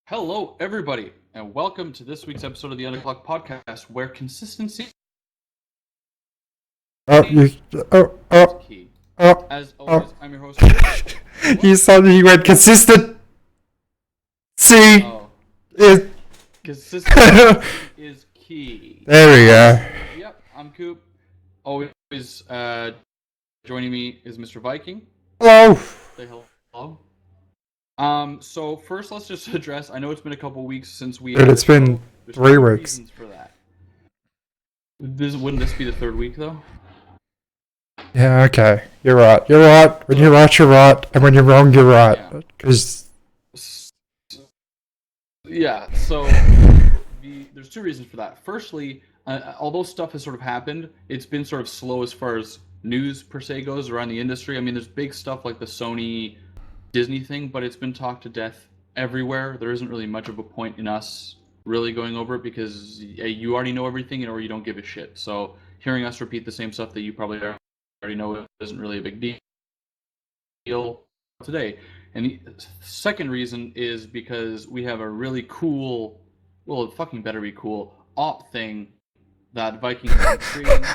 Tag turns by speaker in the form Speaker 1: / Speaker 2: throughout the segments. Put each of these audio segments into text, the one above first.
Speaker 1: Hello, everybody, and welcome to this week's episode of the Underclock Podcast, where consistency is
Speaker 2: Oh, oh,
Speaker 1: key.
Speaker 2: oh,
Speaker 1: As always,
Speaker 2: oh.
Speaker 1: I'm your host.
Speaker 2: You went consistent. See,
Speaker 1: Oh,
Speaker 2: it.
Speaker 1: consistency is key.
Speaker 2: There we go.
Speaker 1: Yep, I'm Coop. Always joining me is Mr. Viking.
Speaker 2: Hello.
Speaker 1: Say hello. So first, let's just address. I know it's been a couple weeks since we.
Speaker 2: Dude, it's been
Speaker 1: There's
Speaker 2: 3
Speaker 1: two
Speaker 2: weeks.
Speaker 1: reasons for that. Wouldn't this be the third week though?
Speaker 2: Yeah, okay. You're right. You're right. When you're right, you're right. And when you're wrong, you're right.
Speaker 1: Yeah.
Speaker 2: Because,
Speaker 1: Yeah, so there's two reasons for that. Firstly, although stuff has sort of happened, it's been sort of slow as far as news per se goes around the industry. I mean, there's big stuff like the Sony Disney thing, but it's been talked to death everywhere. There isn't really much of a point in us really going over it because you already know everything or you don't give a shit. So hearing us repeat the same stuff that you probably already know isn't really a big deal today. And the second reason is because we have a really cool, well, it fucking better be cool, op thing that Viking has been creating.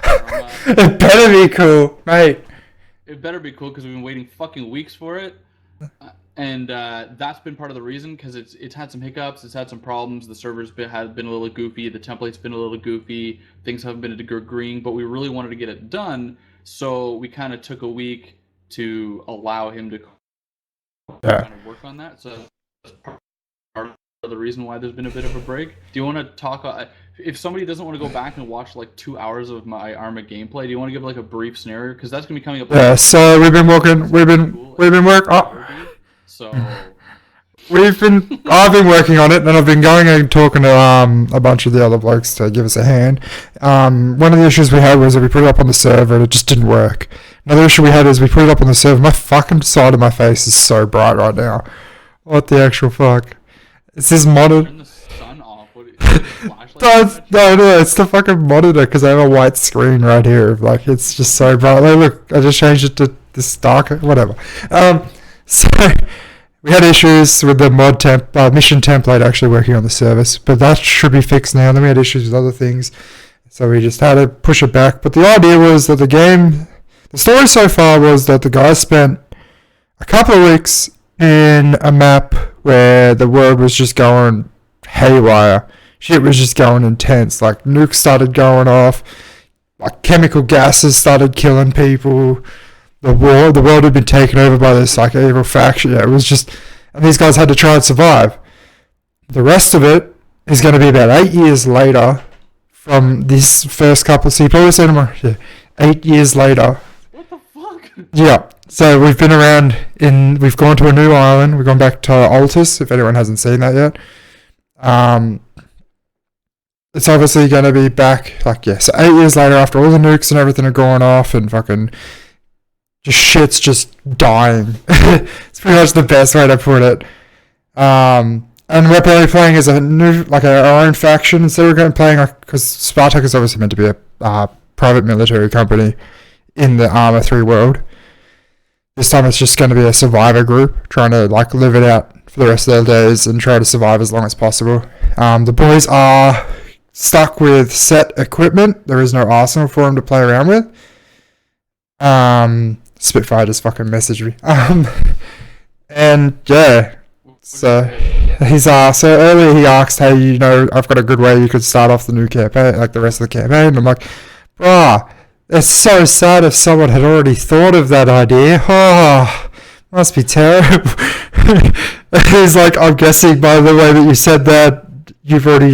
Speaker 2: it better be cool, mate.
Speaker 1: It better be cool because we've been waiting fucking weeks for it. And that's been part of the reason because it's had some hiccups, it's had some problems. The servers have been a little goofy, the template's been a little goofy, things haven't been agreeing, but we really wanted to get it done. So we kind of took a week to allow him to kind of work on that. So that's part of the reason why there's been a bit of a break. Do you want to talk? If somebody doesn't want to go back and watch like 2 hours of my Arma gameplay, do you want to give like a brief scenario? Because that's gonna be coming up.
Speaker 2: Yeah. So we've been working. We've been working.
Speaker 1: So
Speaker 2: I've been working on it, and I've been going and talking to a bunch of the other blokes to give us a hand. One of the issues we had was that we put it up on the server and it just didn't work. Another issue we had is we put it up on the server. My fucking side of my face is so bright right now. What the actual fuck? Is this monitor?
Speaker 1: turn the sun off.
Speaker 2: No, it's the fucking monitor because I have a white screen right here. Like, it's just so bright. Like, look, I just changed it to this darker, whatever. So we had issues with the mission template actually working on the service, but that should be fixed now. Then we had issues with other things, so we just had to push it back. But the idea was that the story so far was that the guys spent a couple of weeks in a map where the world was just going haywire. Shit was just going intense. Like, nukes started going off, like chemical gases started killing people. The world had been taken over by this like evil faction. Yeah, it was just, and these guys had to try and survive. The rest of it is going to be about 8 years later from this first couple. So you probably say to me, yeah, 8 years later.
Speaker 1: What the fuck?
Speaker 2: Yeah. So we've been around we've gone to a new island. We've gone back to Altus, if anyone hasn't seen that yet. It's obviously going to be back, like, yeah, so 8 years later after all the nukes and everything are going off and fucking just shit's just dying. It's pretty much the best way to put it. And we're probably playing as a new, like our own faction instead of going playing, because Spartak is obviously meant to be a private military company in the Arma 3 world. This time it's just going to be a survivor group trying to like live it out for the rest of their days and try to survive as long as possible. The boys are stuck with set equipment. There is no arsenal for them to play around with. Spitfire just fucking messaged me. And yeah, so so earlier he asked, hey, you know, I've got a good way you could start off the new campaign, like the rest of the campaign. I'm like, bruh, it's so sad if someone had already thought of that idea. Oh, must be terrible. He's like, I'm guessing by the way that you said that, you've already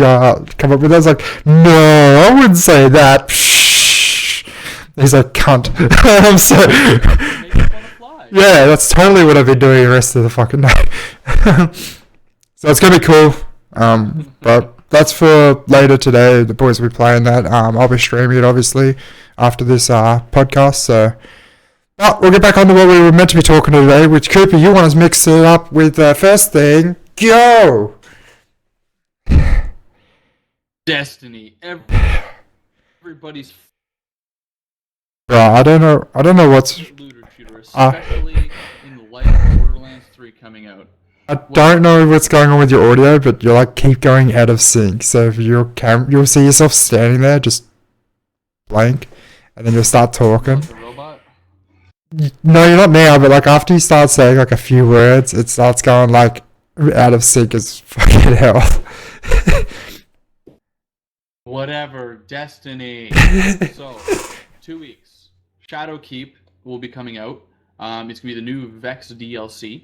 Speaker 2: come up with that. I was like, no, I wouldn't say that. He's like, cunt. So, yeah, that's totally what I've been doing the rest of the fucking night. So it's going to be cool. But that's for later today. The boys will be playing that. I'll be streaming it, obviously, after this podcast. So, but we'll get back on to what we were meant to be talking to today, which, Cooper, you want to mix it up with the first thing. Go!
Speaker 1: Destiny. Everybody's
Speaker 2: Bro, I don't know what's
Speaker 1: looter shooter, especially in the light of Borderlands 3 coming out.
Speaker 2: I don't know what's going on with your audio, but you like keep going out of sync. So if your you'll see yourself standing there, just blank, and then you'll start talking.
Speaker 1: The robot?
Speaker 2: No, you're not now, but like after you start saying like a few words, it starts going like out of sync as fucking hell.
Speaker 1: Whatever, Destiny. So, 2 weeks. Shadowkeep will be coming out. It's gonna be the new Vex DLC.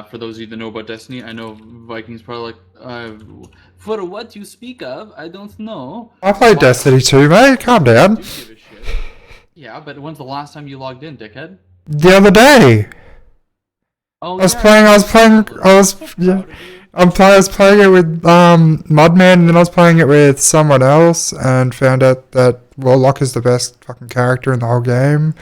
Speaker 1: For those of you that know about Destiny, I know Vikings probably like, for what you speak of, I don't know.
Speaker 2: I played Destiny 2, mate. Calm down.
Speaker 1: Do give a shit. Yeah, but when's the last time you logged in, dickhead?
Speaker 2: The other day.
Speaker 1: Oh,
Speaker 2: I was playing it with Mudman, and then I was playing it with someone else, and found out that Warlock is the best fucking character in the whole game.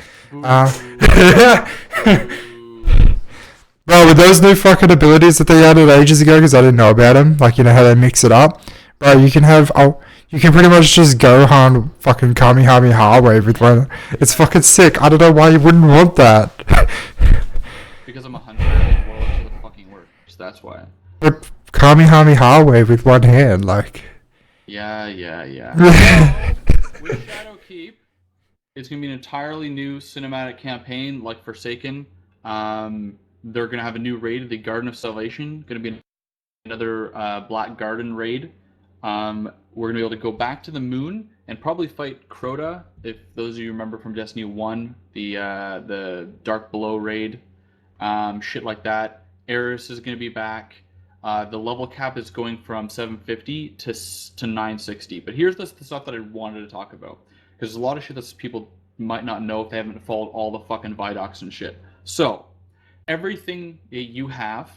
Speaker 2: Bro, with those new fucking abilities that they added ages ago, because I didn't know about them, like, you know how they mix it up, bro, you can pretty much just Gohan fucking Kamehameha wave with one. It's fucking sick. I don't know why you wouldn't want that.
Speaker 1: Because I'm a hunter and Warlock's what fucking works. That's why.
Speaker 2: But Kamehameha wave with one hand, like.
Speaker 1: Yeah. With Shadowkeep, it's gonna be an entirely new cinematic campaign, like Forsaken. They're gonna have a new raid, the Garden of Salvation. Gonna be another Black Garden raid. We're gonna be able to go back to the moon and probably fight Crota, if those of you remember from Destiny 1, the Dark Below raid, shit like that. Eris is gonna be back. The level cap is going from 750 to 960. But here's the stuff that I wanted to talk about, because there's a lot of shit that people might not know if they haven't followed all the fucking Vidocs and shit. So, everything that you have,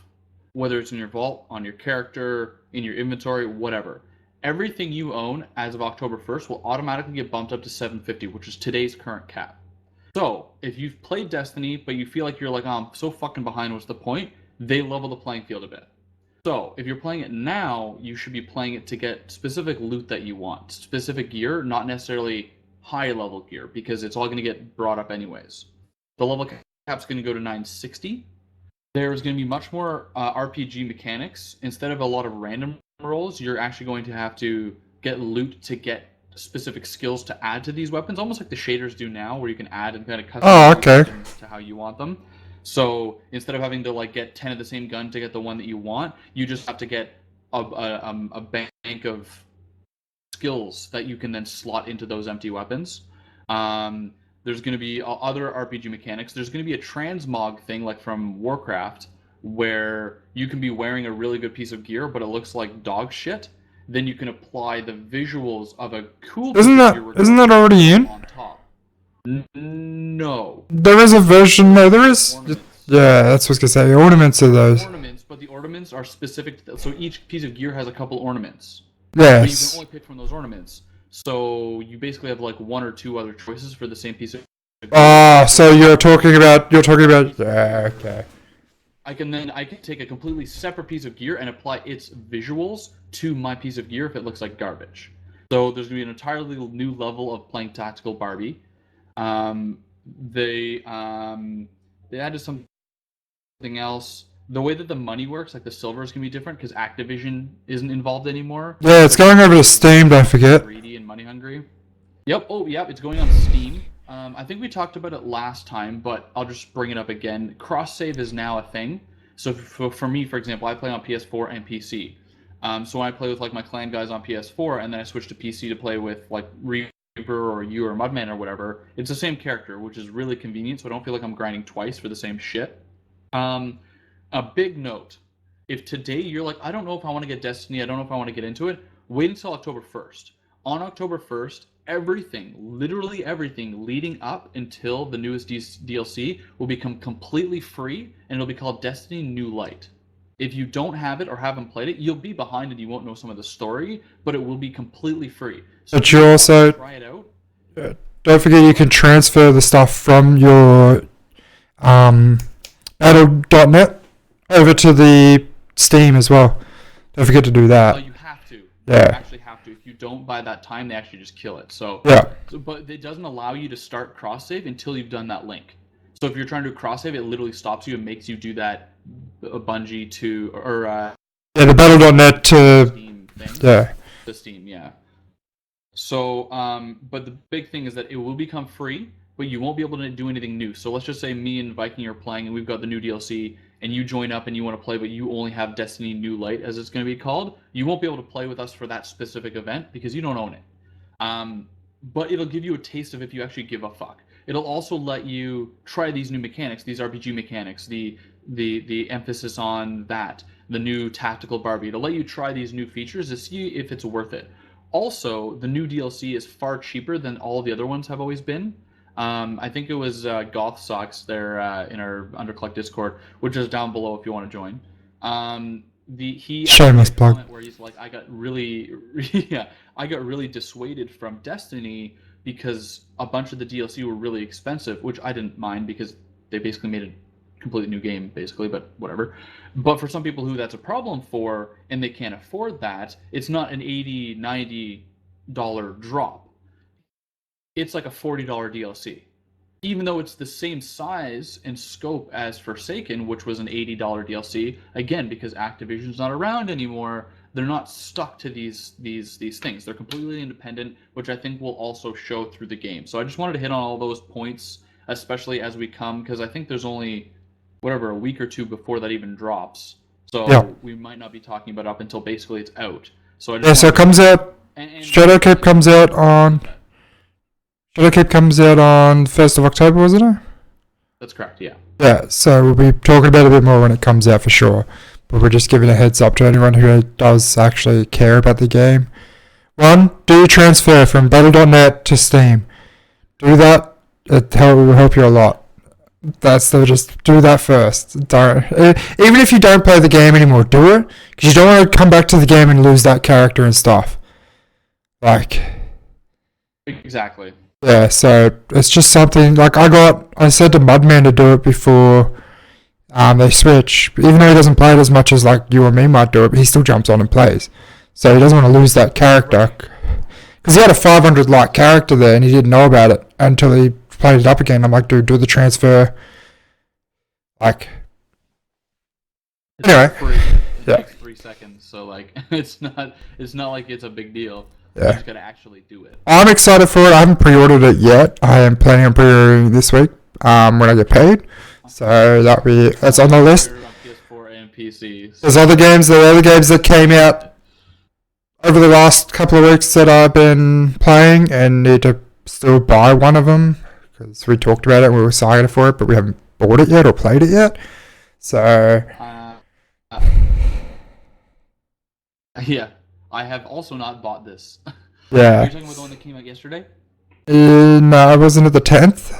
Speaker 1: whether it's in your vault, on your character, in your inventory, whatever, everything you own as of October 1st will automatically get bumped up to 750, which is today's current cap. So, if you've played Destiny, but you feel like you're like, oh, I'm so fucking behind, what's the point? They level the playing field a bit. So, if you're playing it now, you should be playing it to get specific loot that you want. Specific gear, not necessarily high level gear, because it's all going to get brought up anyways. The level cap's going to go to 960. There's going to be much more RPG mechanics. Instead of a lot of random rolls, you're actually going to have to get loot to get specific skills to add to these weapons, almost like the shaders do now, where you can add and kind of customize to how you want them. So instead of having to like get 10 of the same gun to get the one that you want, you just have to get a bank of skills that you can then slot into those empty weapons. There's going to be other RPG mechanics. There's going to be a transmog thing, like from Warcraft, where you can be wearing a really good piece of gear, but it looks like dog shit. Then you can apply the visuals of a cool.
Speaker 2: Isn't that already in?
Speaker 1: On top. No.
Speaker 2: There is a version. No, there is.
Speaker 1: Ornaments.
Speaker 2: Yeah, that's what I was gonna say. The ornaments are those.
Speaker 1: Ornaments, but the ornaments are specific. So each piece of gear has a couple ornaments.
Speaker 2: Yes.
Speaker 1: But you can only pick from those ornaments. So you basically have like one or two other choices for the same piece of gear.
Speaker 2: Ah, so you're talking about. Yeah, okay.
Speaker 1: I can take a completely separate piece of gear and apply its visuals to my piece of gear if it looks like garbage. So there's gonna be an entirely new level of playing tactical Barbie. They added something else. The way that the money works, like the silver, is gonna be different because Activision isn't involved anymore.
Speaker 2: Yeah, it's going over to Steam. Don't forget.
Speaker 1: Greedy and money hungry. Yep. Oh, yep. It's going on Steam. I think we talked about it last time, but I'll just bring it up again. Cross save is now a thing. So for me, for example, I play on PS4 and PC. So when I play with like my clan guys on PS4, and then I switch to PC to play with like Reaper or you or Mudman or whatever, it's the same character, which is really convenient. So I don't feel like I'm grinding twice for the same shit. A big note: if today you're like, I don't know if I want to get Destiny, I don't know if I want to get into it, wait until October 1st. On October 1st, everything, literally everything leading up until the newest DLC will become completely free, and it'll be called Destiny New Light. If you don't have it or haven't played it, you'll be behind and you won't know some of the story, but it will be completely free. So
Speaker 2: but you also
Speaker 1: try it out.
Speaker 2: Don't forget you can transfer the stuff from your Battle.net over to the Steam as well. Don't forget to do that.
Speaker 1: You have to.
Speaker 2: Yeah.
Speaker 1: You actually have to. If you don't by that time, they actually just kill it. So
Speaker 2: yeah.
Speaker 1: But it doesn't allow you to start cross save until you've done that link. So if you're trying to cross save, it literally stops you and makes you do that Bungie to or
Speaker 2: Yeah, the Battle.net to
Speaker 1: Steam thing.
Speaker 2: yeah.
Speaker 1: The Steam, yeah. So, but the big thing is that it will become free, but you won't be able to do anything new. So let's just say me and Viking are playing, and we've got the new DLC, and you join up and you want to play, but you only have Destiny New Light, as it's going to be called. You won't be able to play with us for that specific event because you don't own it. But it'll give you a taste of if you actually give a fuck. It'll also let you try these new mechanics, these RPG mechanics, the emphasis on that, the new tactical Barbie. It'll let you try these new features to see if it's worth it. Also, the new DLC is far cheaper than all the other ones have always been. I think it was Goth Socks there in our Underclock Discord, which is down below if you want to join. He
Speaker 2: Shameless plug.
Speaker 1: Where he's like, I got really dissuaded from Destiny because a bunch of the DLC were really expensive, which I didn't mind because they basically made a completely new game, basically, but whatever. But for some people who that's a problem for and they can't afford that, it's not an $80, $90 drop. It's like a $40 DLC. Even though it's the same size and scope as Forsaken, which was an $80 DLC, again, because Activision's not around anymore, they're not stuck to these things. They're completely independent, which I think will also show through the game. So I just wanted to hit on all those points, especially as we come, because I think there's only, a week or two before that even drops. So we might not be talking about it up until basically it's out. So I just
Speaker 2: so it comes out, Shadowkeep comes out on... Shadowkeep comes out on 1st of October, wasn't it?
Speaker 1: That's correct, yeah.
Speaker 2: Yeah, so we'll be talking about it a bit more when it comes out for sure. But we're just giving a heads up to anyone who does actually care about the game. 1, do your transfer from Battle.net to Steam. Do that. It will help you a lot. Just do that first. Don't, even if you don't play the game anymore, do it. Because you don't want to come back to the game and lose that character and stuff.
Speaker 1: Exactly.
Speaker 2: Yeah, so it's just something, I said to Mudman to do it before they switch. Even though he doesn't play it as much as you or me might do it, but he still jumps on and plays. So he doesn't want to lose that character. Because he had a 500 like character there and he didn't know about it until he played it up again. I'm like, dude, do the transfer. Anyway.
Speaker 1: It takes 3 seconds, so it's not like it's a big deal.
Speaker 2: Yeah.
Speaker 1: You just gotta actually do it.
Speaker 2: I'm excited for it. I haven't pre-ordered it yet. I am planning on pre-ordering this week when I get paid. So that's on the list.
Speaker 1: On PS4 and PC.
Speaker 2: There are other games that came out over the last couple of weeks that I've been playing and need to still buy one of them because we talked about it and we were excited for it, but we haven't bought it yet or played it yet. So
Speaker 1: yeah. I have also not bought this.
Speaker 2: Yeah.
Speaker 1: Are you talking about the one that came out yesterday?
Speaker 2: No, wasn't it the 10th?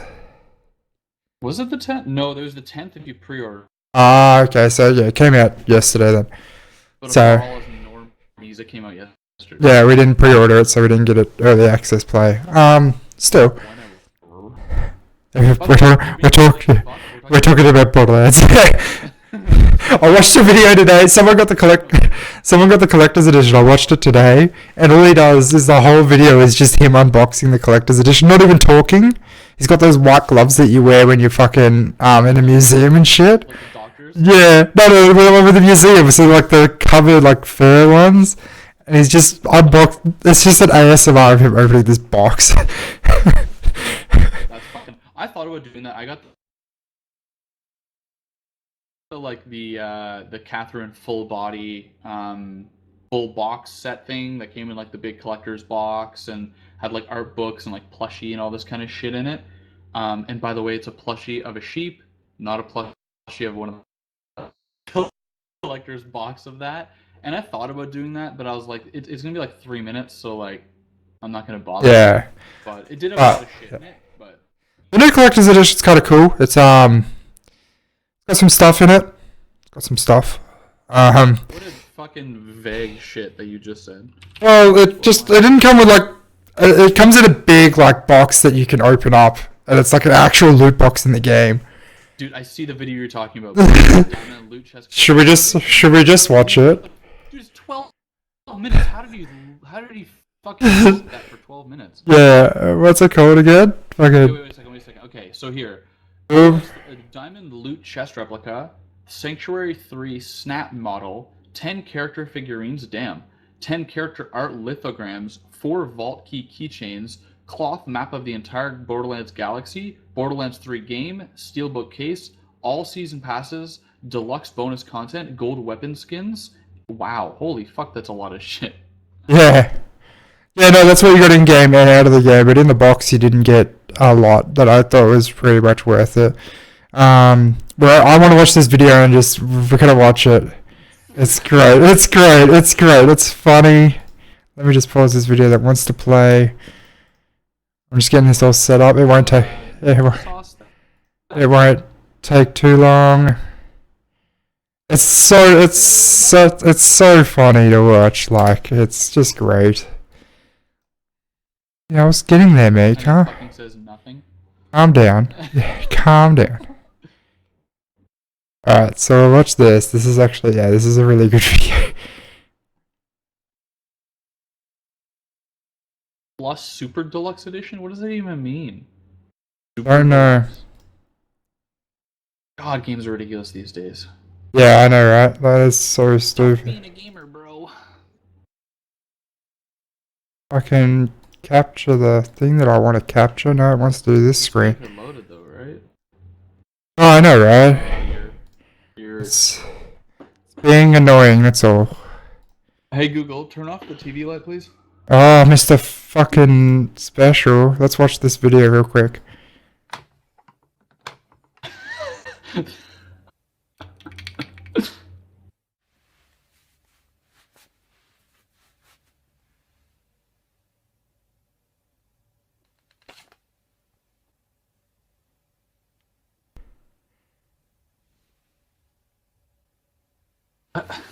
Speaker 1: Was it the 10th? No, there was the 10th if you pre-order.
Speaker 2: Okay, so yeah, it came out yesterday then.
Speaker 1: But
Speaker 2: so
Speaker 1: all of normies, it came out yesterday.
Speaker 2: Yeah, we didn't pre-order it, so we didn't get it early access play. Still. We're talking about Borderlands. I watched a video today. Someone got the collector's edition. I watched it today, and all he does is the whole video is just him unboxing the collector's edition, not even talking. He's got those white gloves that you wear when you're fucking in a museum and shit.
Speaker 1: Like the doctors?
Speaker 2: Yeah, no, the one with the museum. So the covered fur ones, and he's just unboxed. It's just an ASMR of him opening this box.
Speaker 1: That's fucking. I thought about doing that. I got the Catherine full body full box set thing that came in the big collector's box and had art books and plushie and all this kind of shit in it. And by the way, it's a plushie of a sheep, not a plushie of one of the collector's box of that. And I thought about doing that, but I was like, it's gonna be 3 minutes, so I'm not gonna bother.
Speaker 2: Yeah.
Speaker 1: But it did have a lot of shit in it. But
Speaker 2: the new collector's edition's kind of cool. It's got some stuff in it. Got some stuff.
Speaker 1: What a fucking vague shit that you just said.
Speaker 2: Well, it didn't come with it comes in a big box that you can open up, and it's an actual loot box in the game.
Speaker 1: Dude, I see the video you're talking about. Down in a loot chest.
Speaker 2: Should we just watch it?
Speaker 1: Dude, it's 12 minutes. How did he fucking loot that for 12 minutes?
Speaker 2: Yeah. What's it called again?
Speaker 1: Wait a second. Okay, so here.
Speaker 2: Ooh.
Speaker 1: A diamond loot chest replica, Sanctuary 3 snap model, 10 character figurines, damn, 10 character art lithograms, 4 vault key keychains, cloth map of the entire Borderlands galaxy, Borderlands 3 game, steelbook case, all season passes, deluxe bonus content, gold weapon skins. Wow, holy fuck, that's a lot of shit.
Speaker 2: Yeah. Yeah, no, that's what you got in game and out of the game, but in the box you didn't get a lot that I thought was pretty much worth it. But I want to watch this video and we're gonna watch it. It's great. It's great. It's great. It's funny. Let me just pause this video that wants to play. I'm just getting this all set up. It won't take. It won't take too long. It's so funny to watch. Like, it's just great. Yeah, I was getting there, mate. Calm down. Yeah, calm down. Alright, so we'll watch this. This is actually, yeah, this is a really good video.
Speaker 1: Plus Super Deluxe Edition? What does that even mean?
Speaker 2: I don't know.
Speaker 1: God, games are ridiculous these days.
Speaker 2: Yeah, I know, right? That is so stupid.
Speaker 1: Being a gamer, bro.
Speaker 2: I can capture the thing that I want to capture. No, it wants to do this screen.
Speaker 1: It's loaded though, right?
Speaker 2: Oh, I know, right? It's being annoying, that's all.
Speaker 1: Hey Google, turn off the TV light, please.
Speaker 2: Oh, Mr. Fucking Special. Let's watch this video real quick.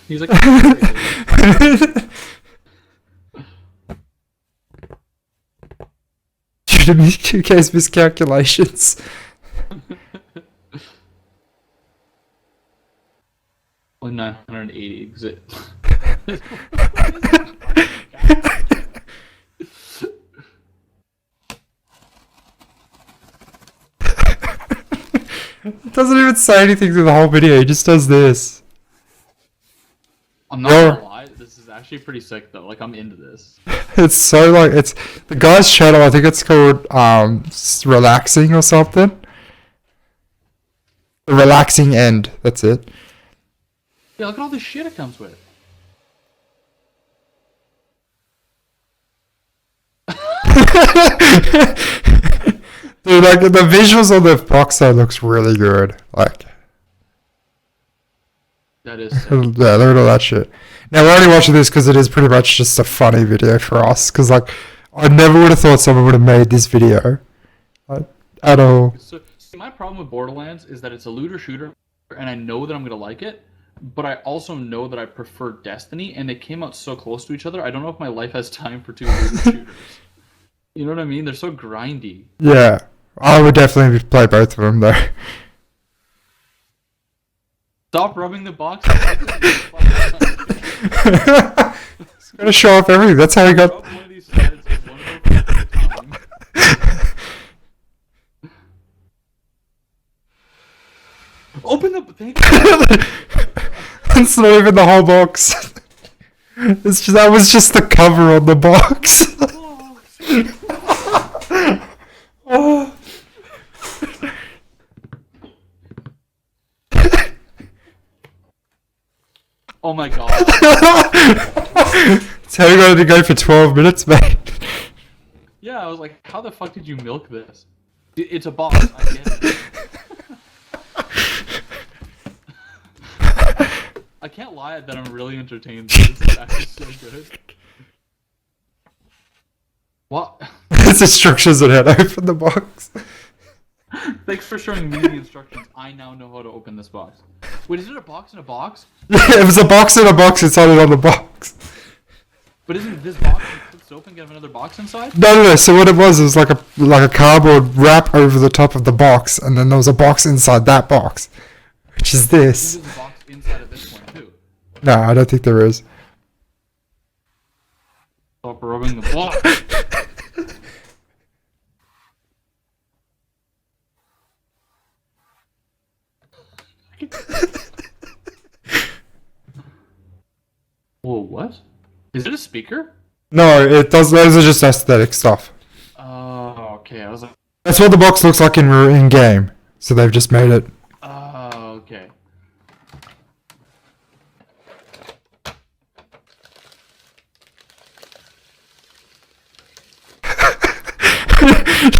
Speaker 1: He's like,
Speaker 2: due to MTG's miscalculations.
Speaker 1: only 980 exit.
Speaker 2: It doesn't even say anything through the whole video, he just does this.
Speaker 1: I'm not gonna lie, this is actually pretty sick though. Like, I'm into this.
Speaker 2: It's so like, it's the guy's channel, I think it's called Relaxing or something. The Relaxing End, that's it.
Speaker 1: Yeah, look at all the shit it comes with.
Speaker 2: Dude, like the visuals on the box though looks really good. Like,
Speaker 1: That is sick.
Speaker 2: yeah, look at all that shit. Now we're only watching this because it is pretty much just a funny video for us. Because like, I never would have thought someone would have made this video, like, at all.
Speaker 1: So, see, my problem with Borderlands is that it's a looter shooter, and I know that I'm gonna like it, but I also know that I prefer Destiny, and they came out so close to each other. I don't know if my life has time for two looter shooters. You know what I mean? They're so grindy.
Speaker 2: Yeah, I would definitely play both of them though.
Speaker 1: Stop rubbing the box.
Speaker 2: He's gonna show off everything. That's how he got.
Speaker 1: Rub one of these sides and one of those at a time. Open the thing.
Speaker 2: It's not even the whole box. It's just, that was just the cover on the box. Oh.
Speaker 1: Oh my god.
Speaker 2: That's how you got to go for 12 minutes, mate.
Speaker 1: Yeah, I was like, how the fuck did you milk this? It's a box, I get it. I can't lie that I'm really entertained. This is actually so good. What?
Speaker 2: It's instructions on how to open the box.
Speaker 1: Thanks for showing me the instructions. I now know how to open this box. Wait, is it a box in a box?
Speaker 2: Yeah, it was a box in a box inside it on the box.
Speaker 1: But isn't this box flipped open, get another box inside?
Speaker 2: No. So what it was like a cardboard wrap over the top of the box, and then there was a box inside that box, which is this.
Speaker 1: There's a box inside of this one too.
Speaker 2: No, I don't think there is.
Speaker 1: Stop rubbing the box. Whoa, what? Is it a speaker?
Speaker 2: No, it does. Those are just aesthetic stuff.
Speaker 1: Oh, okay. I was like,
Speaker 2: That's what the box looks like in game. So they've just made it.
Speaker 1: oh, okay.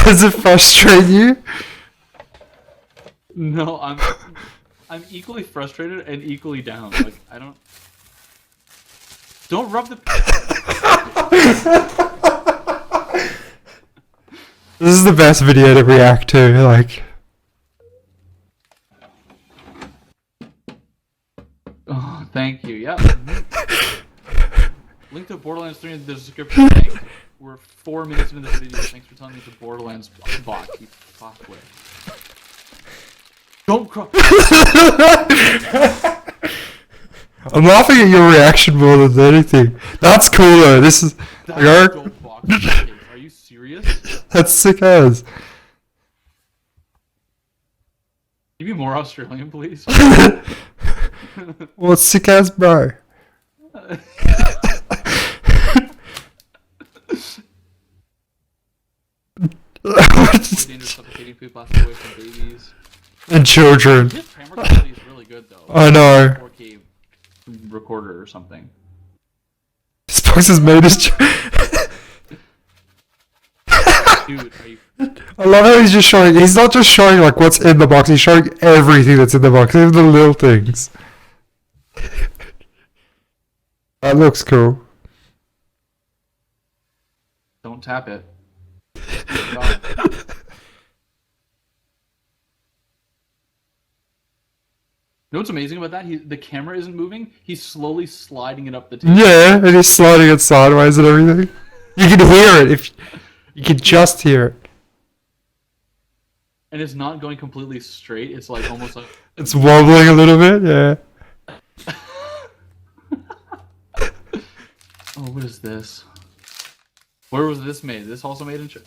Speaker 2: Does it frustrate you?
Speaker 1: No, I'm equally frustrated and equally down. Like I don't rub the.
Speaker 2: This is the best video to react to. Like,
Speaker 1: Oh, thank you. Yeah. Link to Borderlands 3 in the description. Thanks. We're 4 minutes into this video. Thanks for telling me the Borderlands bot. You fuckwit. Don't cry.
Speaker 2: I'm laughing at your reaction more than anything. That's cool though. This is
Speaker 1: That's dope box. Okay, are you serious?
Speaker 2: that's sick as.
Speaker 1: Can you be more Australian, please?
Speaker 2: Well, it's sick as, bro.
Speaker 1: More dangerous suffocating poop lasts away from babies.
Speaker 2: And children.
Speaker 1: His camera quality is really good though.
Speaker 2: I know.
Speaker 1: 4K recorder or something.
Speaker 2: This box is made as.
Speaker 1: Dude, are you?
Speaker 2: I love how he's just showing. He's not just showing like what's in the box. He's showing everything that's in the box, even the little things. That looks cool.
Speaker 1: Don't tap it. God. You know what's amazing about that? The camera isn't moving. He's slowly sliding it up the table.
Speaker 2: Yeah, and he's sliding it sideways and everything. You can hear it if you can just hear it.
Speaker 1: And it's not going completely straight. It's like almost like
Speaker 2: It's wobbling a little bit. Yeah.
Speaker 1: oh, what is this? Where was this made? This also made in China?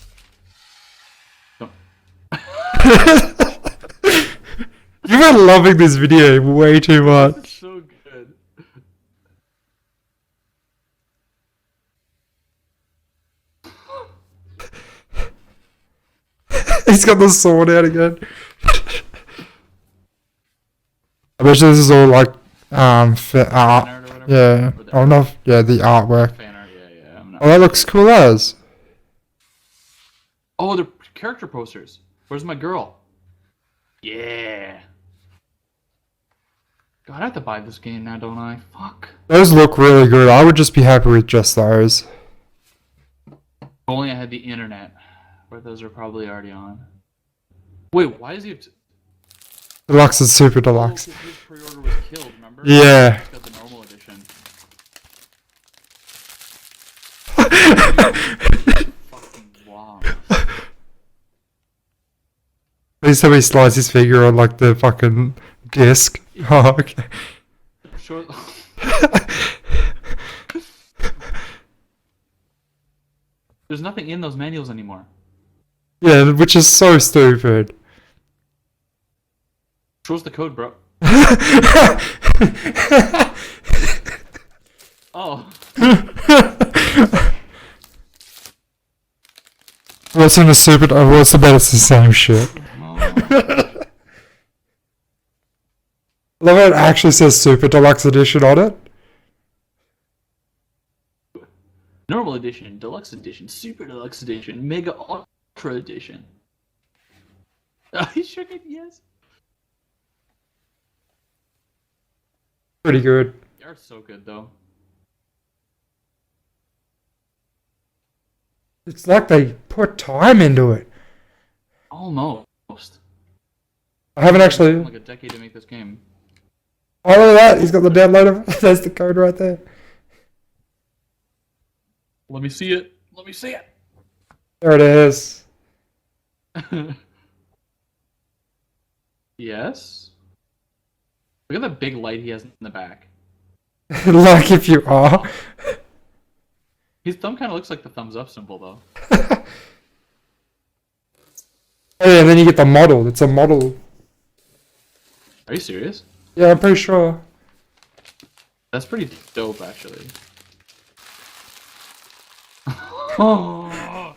Speaker 2: You've been loving this video way too much.
Speaker 1: It's so good.
Speaker 2: He's got the sword out again. I bet this is all like for art.
Speaker 1: Fan art or whatever?
Speaker 2: Yeah.
Speaker 1: Or the-
Speaker 2: Oh no. Yeah, the artwork.
Speaker 1: Fan art, yeah. I'm not...
Speaker 2: Oh, that looks cool as.
Speaker 1: Oh, they're character posters. Where's my girl? Yeah. God, I have to buy this game now, don't I? Fuck.
Speaker 2: Those look really good. I would just be happy with just those.
Speaker 1: If only I had the internet. Where those are probably already on. Wait, why is he...
Speaker 2: Deluxe and super
Speaker 1: Oh,
Speaker 2: deluxe.
Speaker 1: 'cause his pre-order was killed, remember?
Speaker 2: Yeah.
Speaker 1: He's got the normal edition. Fucking wow.
Speaker 2: Please tell me he slides his finger on like the fucking disc. Oh, okay.
Speaker 1: Sure. There's nothing in those manuals anymore.
Speaker 2: Yeah, which is so stupid.
Speaker 1: Show us the code, bro. Oh.
Speaker 2: What's in the super? What's the bet? It's the same shit. Love how it actually says Super Deluxe Edition on it.
Speaker 1: Normal edition, deluxe edition, super deluxe edition, mega ultra edition. He shook it, yes.
Speaker 2: Pretty good.
Speaker 1: The art's so good, though.
Speaker 2: It's like they put time into it.
Speaker 1: Almost.
Speaker 2: I haven't actually.
Speaker 1: Like a decade to make this game.
Speaker 2: Oh, look at that. He's got the download. There's the code right there.
Speaker 1: Let me see it. Let me see it.
Speaker 2: There it is.
Speaker 1: Yes. Look at the big light he has in the back.
Speaker 2: Like if you are.
Speaker 1: His thumb kind of looks like the thumbs up symbol, though.
Speaker 2: Oh yeah, and then you get the model. It's a model.
Speaker 1: Are you serious?
Speaker 2: Yeah, I'm pretty sure.
Speaker 1: That's pretty dope, actually. Oh,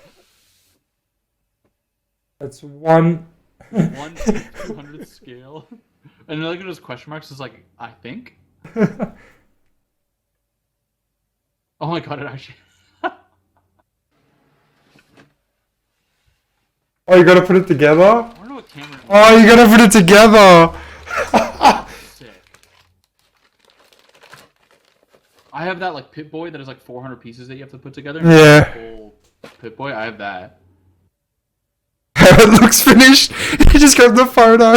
Speaker 2: That's one.
Speaker 1: 1/200th scale. And look at those question marks. It's like, I think. Oh my god! It actually.
Speaker 2: Oh, you gotta put it together?
Speaker 1: I don't know what camera.
Speaker 2: Oh, you gotta put it together!
Speaker 1: Sick. I have that like Pip-Boy that is like 400 pieces that you have to put together.
Speaker 2: Yeah.
Speaker 1: Full Pip-Boy. I have that.
Speaker 2: It looks finished. You just got the photo.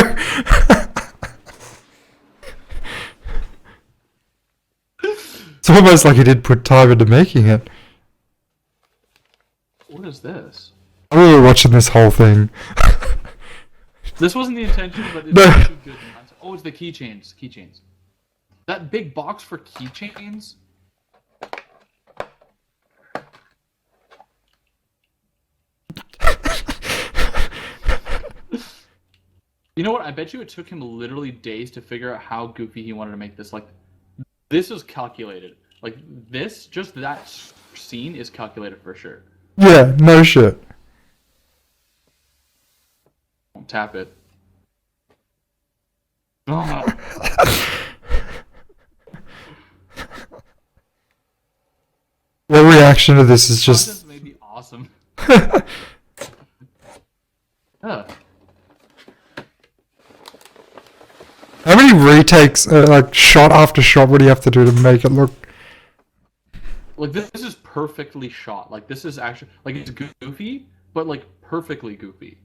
Speaker 2: It's almost like he did put time into making it.
Speaker 1: What is this?
Speaker 2: I'm really watching this whole thing.
Speaker 1: This wasn't the intention, but it's
Speaker 2: No.
Speaker 1: actually good. Oh, it's the keychains. Keychains. That big box for keychains. You know what? I bet you it took him literally days to figure out how goofy he wanted to make this. Like, this is calculated. Like, this, just that scene is calculated for sure.
Speaker 2: Yeah, no shit.
Speaker 1: Don't tap it. Oh.
Speaker 2: Your reaction to this is
Speaker 1: This
Speaker 2: just...
Speaker 1: may be awesome. Yeah.
Speaker 2: How many retakes, like shot after shot, would you have to do to make it look...
Speaker 1: Like, this is perfectly shot. Like, this is actually... Like, it's goofy, but, like, perfectly goofy.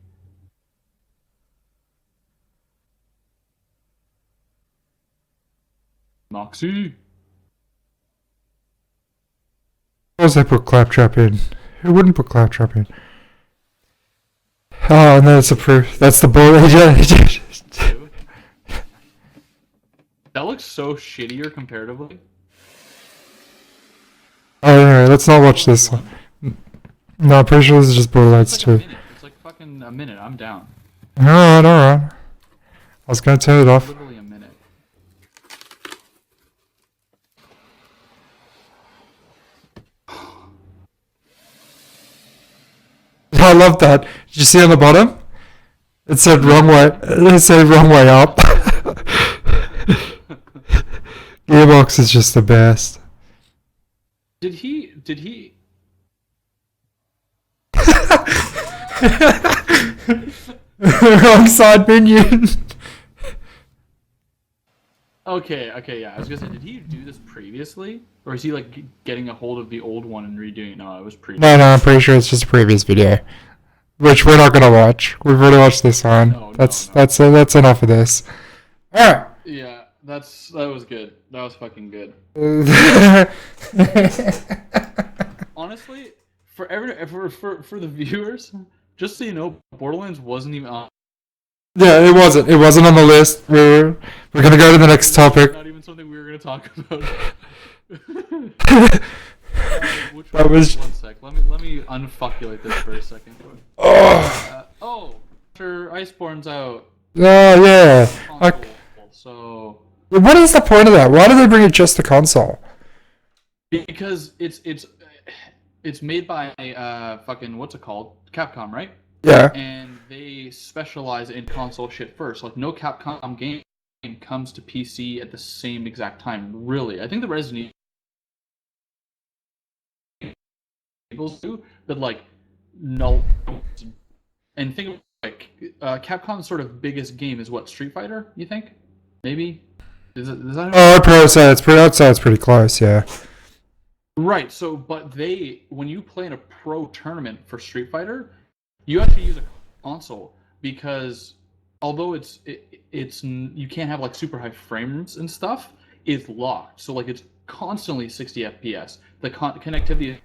Speaker 1: Moxie.
Speaker 2: Suppose they put Claptrap in. Who wouldn't put Claptrap in? Oh, and then it's a proof. That's the ball.
Speaker 1: That looks so shittier comparatively.
Speaker 2: Oh, anyway, let's not watch this one. No, I'm pretty sure this is just Borderlands
Speaker 1: It's like
Speaker 2: 2.
Speaker 1: a minute. It's like fucking a minute. I'm down.
Speaker 2: Alright, alright. I was gonna turn it off.
Speaker 1: Literally a minute.
Speaker 2: I love that. Did you see on the bottom? It said wrong way. It said wrong way up. Gearbox is just the best.
Speaker 1: Did he...
Speaker 2: Wrong side minion.
Speaker 1: Okay, yeah. I was gonna say, did he do this previously? Or is he, like, getting a hold of the old one and redoing it? No, it was previous.
Speaker 2: No, I'm pretty sure it's just a previous video, which we're not gonna watch. We've already watched this one.
Speaker 1: No,
Speaker 2: That's enough of this. All right.
Speaker 1: Yeah, that was good. That was fucking good. Honestly, for the viewers, just so you know, Borderlands wasn't even on.
Speaker 2: Yeah, it wasn't. It wasn't on the list. We're gonna go to the next topic.
Speaker 1: Not even something we were gonna talk about.
Speaker 2: That was.
Speaker 1: One sec. Let me unfuckulate this for a second. After Iceborne's out.
Speaker 2: Oh yeah.
Speaker 1: Console, so.
Speaker 2: What is the point of that? Why do they bring it just to console?
Speaker 1: Because it's made by fucking what's it called? Capcom, right?
Speaker 2: Yeah.
Speaker 1: And they specialize in console shit first. Like, no Capcom game comes to PC at the same exact time. Really, I think the Resident Evils do, but like, no. And think of, like, Capcom's sort of biggest game is what, Street Fighter? You think? Maybe. Is that?
Speaker 2: Oh, I'd probably say it's pretty close. Yeah.
Speaker 1: Right. So, but when you play in a pro tournament for Street Fighter, you have to use a console because although it's you can't have like super high frames and stuff, it's locked. So like it's constantly 60 FPS. The connectivity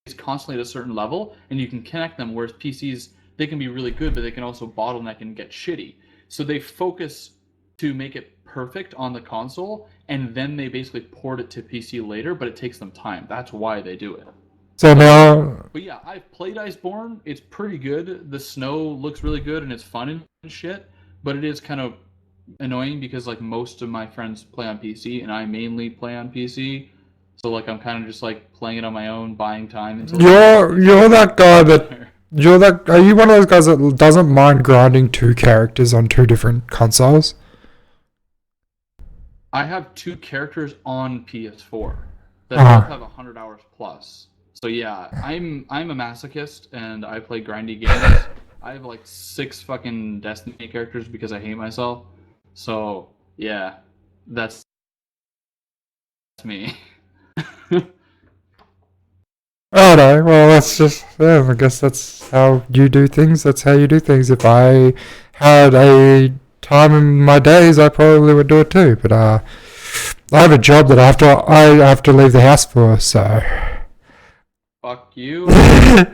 Speaker 1: is constantly at a certain level, and you can connect them. Whereas PCs, they can be really good, but they can also bottleneck and get shitty. So they focus to make it perfect on the console, and then they basically port it to PC later. But it takes them time. That's why they do it.
Speaker 2: So now.
Speaker 1: But yeah, I've played Iceborne. It's pretty good. The snow looks really good and it's fun and shit. but it is kind of annoying because like most of my friends play on PC and I mainly play on PC. So like I'm kind of just like playing it on my own, buying time until
Speaker 2: You're that guy that are you one of those guys that doesn't mind grinding 2 characters on 2 different consoles?
Speaker 1: I have 2 characters on PS4 that
Speaker 2: Uh-huh.
Speaker 1: both have 100 hours plus. So yeah, I'm a masochist and I play grindy games. I have like 6 fucking Destiny characters because I hate myself. So yeah, that's me.
Speaker 2: Oh no, well that's just, yeah, I guess that's how you do things, that's how you do things. If I had a time in my days, I probably would do it too, but I have a job that I have to leave the house for, so.
Speaker 1: Fuck you. I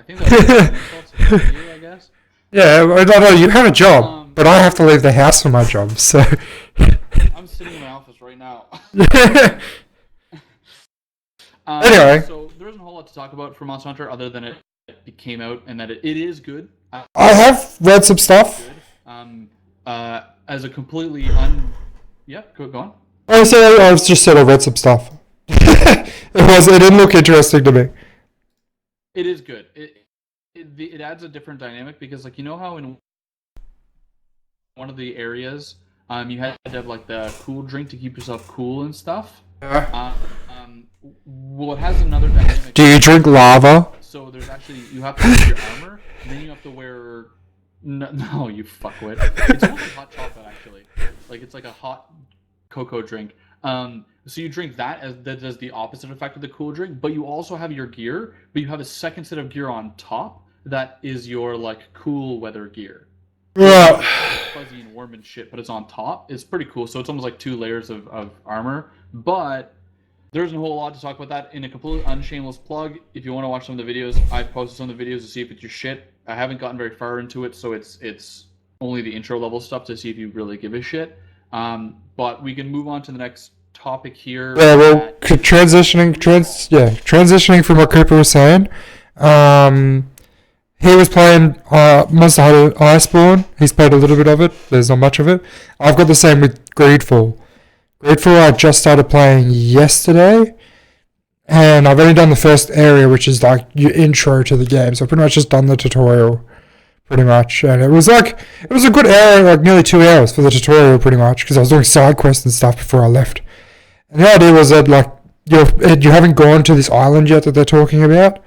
Speaker 1: think that's an insult to you, I guess.
Speaker 2: Yeah, no, you have a job,
Speaker 1: Um,
Speaker 2: but I have to leave the house for my job, so.
Speaker 1: I'm sitting in my office right now.
Speaker 2: Anyway.
Speaker 1: So there isn't a whole lot to talk about for Monster Hunter other than it came out and that it is good.
Speaker 2: I have read some stuff.
Speaker 1: Good. As a completely yeah, go on.
Speaker 2: I just said I read some stuff. It didn't look interesting to me.
Speaker 1: It is good. It adds a different dynamic because like you know how in one of the areas you had to have like the cool drink to keep yourself cool and stuff.
Speaker 2: Yeah.
Speaker 1: Well, it has another dynamic.
Speaker 2: Do you drink lava?
Speaker 1: So there's actually you have to wear your armor, and then you have to wear. No, you fuckwit. It's almost like hot chocolate actually. Like it's like a hot cocoa drink. So you drink that that does the opposite effect of the cool drink, but you also have your gear, but you have a second set of gear on top that is your like cool weather gear.
Speaker 2: Yeah.
Speaker 1: It's fuzzy and warm and shit, but it's on top. It's pretty cool. So it's almost like 2 layers of armor, but there isn't a whole lot to talk about that. In a completely unshameless plug, if you want to watch some of the videos, I've posted some of the videos to see if it's your shit. I haven't gotten very far into it, so it's only the intro level stuff to see if you really give a shit. But we can move on to the next topic here.
Speaker 2: Yeah, well, transitioning from what Cooper was saying. He was playing Monster Hunter Iceborne. He's played a little bit of it. There's not much of it. I've got the same with Greedfall. Greedfall I just started playing yesterday. And I've only done the first area, which is like your intro to the game. So I've pretty much just done the tutorial, pretty much. And it was a good area, like nearly 2 hours for the tutorial, pretty much, because I was doing side quests and stuff before I left. And the idea was that like you haven't gone to this island yet that they're talking about,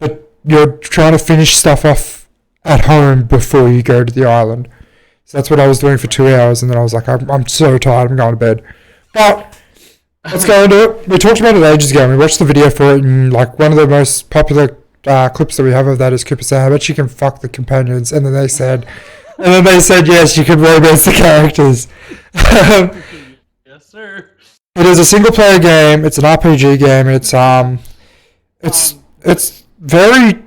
Speaker 2: but you're trying to finish stuff off at home before you go to the island. So that's what I was doing for 2 hours, and then I was like, I'm so tired, I'm going to bed. But let's go into it. We talked about it ages ago, and we watched the video for it, and like one of the most popular clips that we have of that is Cooper saying, I bet you can fuck the companions, and then they said, yes, you can romance the characters.
Speaker 1: Yes, sir.
Speaker 2: It is a single player game. It's an RPG game. It's very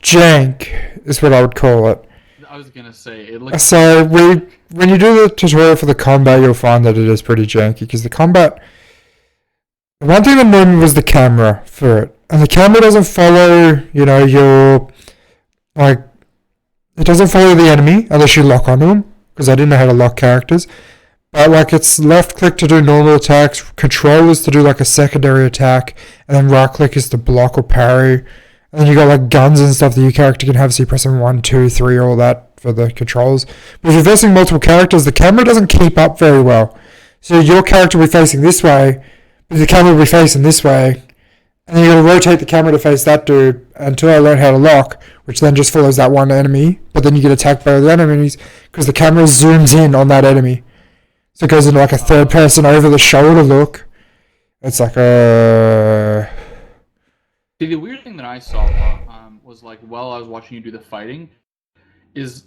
Speaker 2: jank, is what I would call it.
Speaker 1: I was gonna say it looks.
Speaker 2: So when you do the tutorial for the combat, you'll find that it is pretty janky because the combat. The one thing that annoyed me was the camera for it, and the camera doesn't follow. It doesn't follow the enemy unless you lock onto them, because I didn't know how to lock characters. But like it's left click to do normal attacks, control is to do like a secondary attack, and then right click is to block or parry. And then you got like guns and stuff that your character can have, so you're pressing 1, 2, 3, all that for the controls. But if you're versing multiple characters, the camera doesn't keep up very well. So your character will be facing this way, but the camera will be facing this way. And then you gotta rotate the camera to face that dude until I learn how to lock, which then just follows that one enemy. But then you get attacked by the enemies because the camera zooms in on that enemy. So it goes into like a third person over the shoulder look. It's like
Speaker 1: See, the weird thing that I saw was like while I was watching you do the fighting, is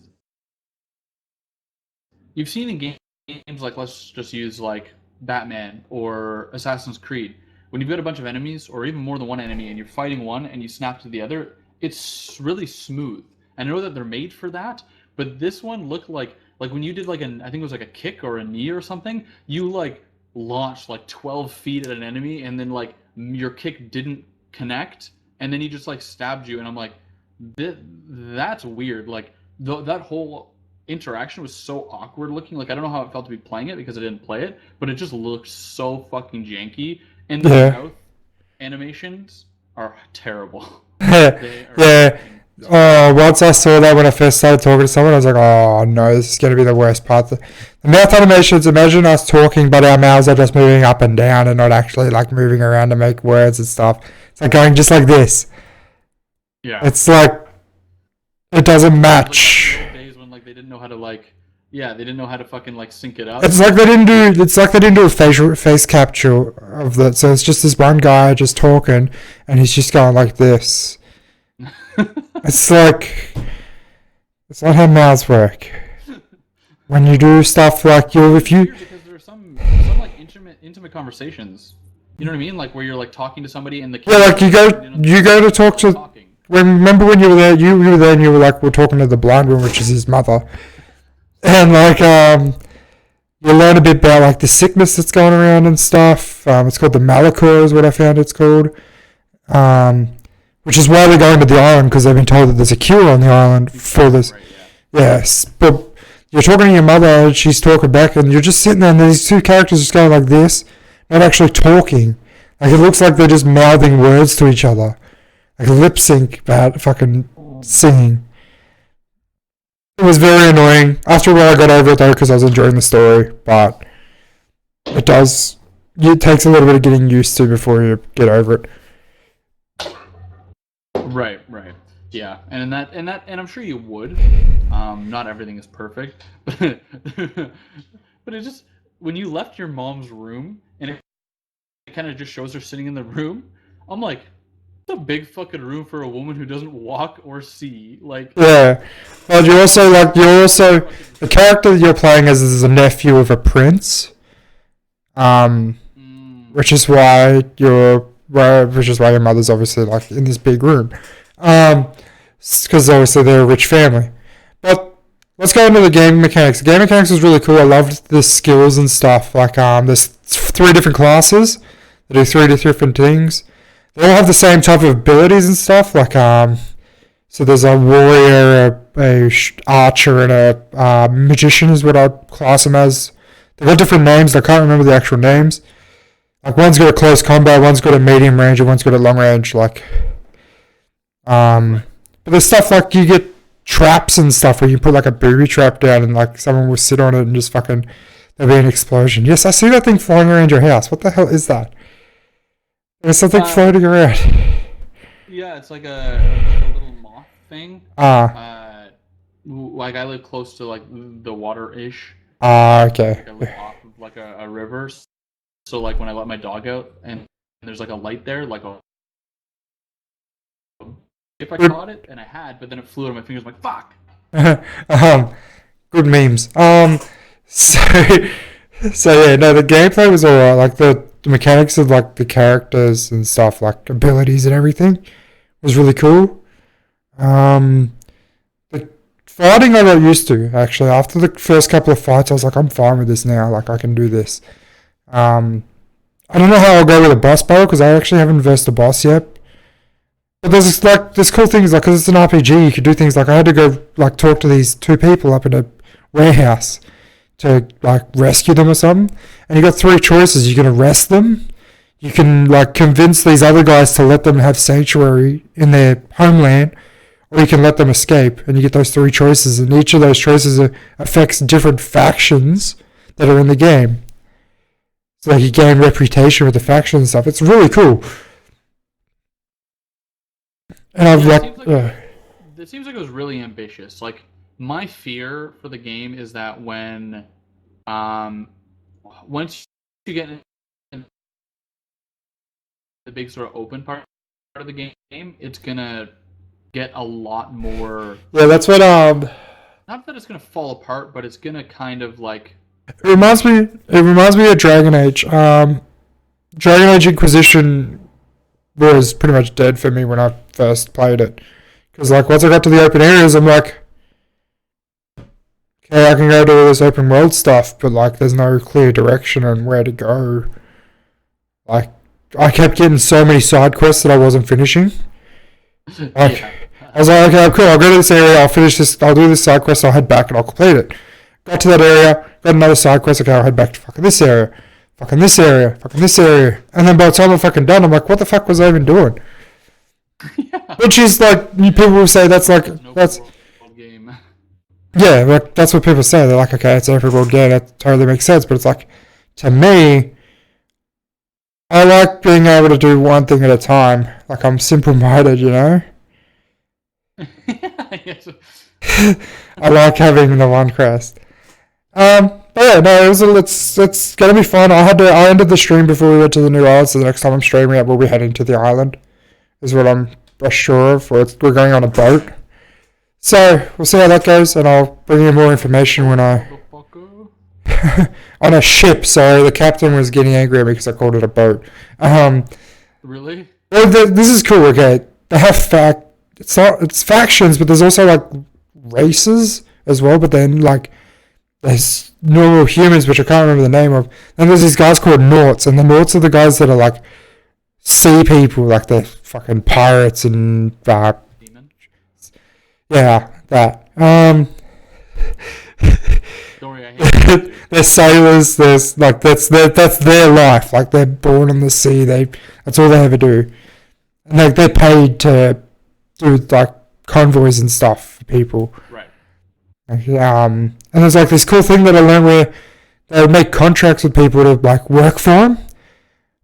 Speaker 1: you've seen in games like, let's just use like Batman or Assassin's Creed, when you've got a bunch of enemies or even more than one enemy and you're fighting one and you snap to the other, it's really smooth. And I know that they're made for that, but this one looked like when you did like I think it was like a kick or a knee or something, you like launched like 12 feet at an enemy and then like your kick didn't connect and then he just like stabbed you, and I'm like, that's weird. Like that whole interaction was so awkward looking. Like I don't know how it felt to be playing it because I didn't play it, but it just looked so fucking janky. And the
Speaker 2: Yeah.
Speaker 1: mouth animations are terrible. They are
Speaker 2: Yeah.
Speaker 1: fucking
Speaker 2: Oh,
Speaker 1: terrible.
Speaker 2: once I saw that when I first started talking to someone, I was like, oh no, this is going to be the worst part. The mouth animations, imagine us talking, but our mouths are just moving up and down and not actually like moving around to make words and stuff. It's like going just like this.
Speaker 1: Yeah.
Speaker 2: It's like, it doesn't
Speaker 1: Like back in
Speaker 2: match.
Speaker 1: the old days when like they didn't know how to like, yeah, they didn't know how to fucking like sync it up.
Speaker 2: It's like they didn't do. It's like they didn't do a face capture of that. So it's just this one guy just talking, and he's just going like this. It's like it's not how mouths work. When you do stuff like if
Speaker 1: It's
Speaker 2: you,
Speaker 1: weird because there are some like intimate conversations. You know what I mean? Like where you're like talking to somebody and the
Speaker 2: yeah, like
Speaker 1: camera's zoomed in on
Speaker 2: you go to talk to.
Speaker 1: talking.
Speaker 2: Remember when you were there? You were there, and you were like, we're talking to the blind one, which is his mother, and like you learn a bit about like the sickness that's going around and stuff. It's called the Malachor, is what I found it's called. Um, which is why they're going to the island because they've been told that there's a cure on the island for this.
Speaker 1: Right, yeah.
Speaker 2: Yes, but you're talking to your mother and she's talking back, and you're just sitting there, and these two characters just going like this, not actually talking. Like it looks like they're just mouthing words to each other, like lip sync about fucking singing. It was very annoying. After a while, I got over it though because I was enjoying the story, but it does. It takes a little bit of getting used to before you get over it.
Speaker 1: Right, right. Yeah. And I'm sure you would. Not everything is perfect. But it just when you left your mom's room and it kind of just shows her sitting in the room, I'm like, it's a big fucking room for a woman who doesn't walk or see. Like
Speaker 2: Yeah, but you're also
Speaker 1: fucking
Speaker 2: the character that you're playing as is a nephew of a prince. Which is why your mother's obviously like in this big room, because obviously they're a rich family. But let's go into the game mechanics. The game mechanics is really cool. I loved the skills and stuff. Like there's three different classes that do three different things. They all have the same type of abilities and stuff. Like so there's a warrior, a archer, and a magician is what I'd class them as. They've got different names. I can't remember the actual names. Like one's got a close combat, one's got a medium range, and one's got a long range. Like, but there's stuff like you get traps and stuff where you put like a booby trap down, and like someone will sit on it and just fucking there'll be an explosion. Yes, I see that thing flying around your house. What the hell is that? There's something floating around.
Speaker 1: yeah, it's like a little moth thing. Like I live close to like the water ish.
Speaker 2: Okay.
Speaker 1: Like I live off of like a river. So like when I let my dog out and there's like a light there, like if I caught it and I had, but then it flew out of my fingers, I'm like fuck.
Speaker 2: Good memes. So, so yeah, no, the gameplay was alright. Like the mechanics of like the characters and stuff, like abilities and everything, was really cool. The fighting I got used to actually. After the first couple of fights, I was like, I'm fine with this now. Like I can do this. I don't know how I'll go with a boss battle because I actually haven't versed a boss yet. But there's cool things like because it's an RPG, you could do things like I had to go like talk to these two people up in a warehouse to like rescue them or something, and you got three choices. You can arrest them, you can like convince these other guys to let them have sanctuary in their homeland, or you can let them escape. And you get those three choices, and each of those choices affects different factions that are in the game. So like you gain reputation with the faction and stuff. It's really cool. And I've
Speaker 1: Yeah, it seems like it was really ambitious. Like my fear for the game is that when once you get in the big sort of open part of the game, it's gonna get a lot more.
Speaker 2: yeah, that's what
Speaker 1: Not that it's gonna fall apart, but it's gonna kind of like.
Speaker 2: it reminds me of Dragon Age. Dragon Age Inquisition was pretty much dead for me when I first played it. Because like once I got to the open areas, I'm like, okay, I can go do all this open world stuff, but like there's no clear direction on where to go. Like I kept getting so many side quests that I wasn't finishing. Like
Speaker 1: Yeah.
Speaker 2: I was like, okay, cool, I'll go to this area, I'll finish this, I'll do this side quest, I'll head back and I'll complete it. Got to that area, got another side quest, okay, I'll head back to fucking this area. Fucking this area, fucking this area. And then by the time I'm fucking done, I'm like, what the fuck was I even doing?
Speaker 1: Yeah.
Speaker 2: Which is like, people will say that's like, that's...
Speaker 1: game.
Speaker 2: Yeah, like, that's what people say. They're like, okay, it's an open world game, that totally makes sense. But it's like, to me, I like being able to do one thing at a time. Like, I'm simple-minded, you know?
Speaker 1: Yes.
Speaker 2: I like having the one quest. But yeah, no, it's gonna be fun. I ended the stream before we went to the new island, so the next time I'm streaming it, we'll be heading to the island, is what I'm sure of. We're going on a boat. So, we'll see how that goes, and I'll bring you more information when I... on a ship, sorry. The captain was getting angry at me because I called it a boat.
Speaker 1: Really?
Speaker 2: Well, this is cool, okay. They have it's factions, but there's also, like, races as well, but then, like, there's normal humans, which I can't remember the name of. Then there's these guys called Naughts, and the Naughts are the guys that are, like, sea people, like they're fucking pirates and,
Speaker 1: Demon?
Speaker 2: yeah, that.
Speaker 1: Don't worry, I hate it.
Speaker 2: They're sailors. There's like that's their life. Like they're born on the sea. That's all they ever do. And like they're paid to do like convoys and stuff for people.
Speaker 1: Right.
Speaker 2: Like, and there's like this cool thing that I learned where they would make contracts with people to like work for them,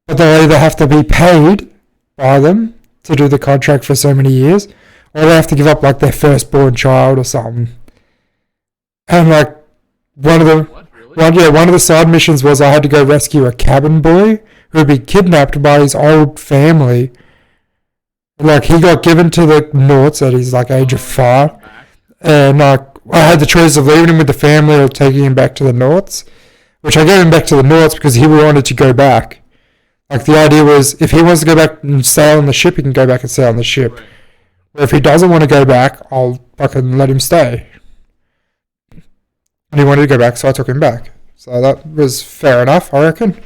Speaker 2: but they'll either have to be paid by them to do the contract for so many years, or they have to give up like their firstborn child or something. And like one of the side missions was I had to go rescue a cabin boy who had been kidnapped by his old family. Like he got given to the Naughts at his like age of 5, and like I had the choice of leaving him with the family or taking him back to the Naughts, which I gave him back to the Naughts because he wanted to go back. Like the idea was if he wants to go back and sail on the ship, he can go back and sail on the ship.
Speaker 1: Right.
Speaker 2: Or if he doesn't want to go back, I'll fucking let him stay. And he wanted to go back, so I took him back. So that was fair enough, I reckon.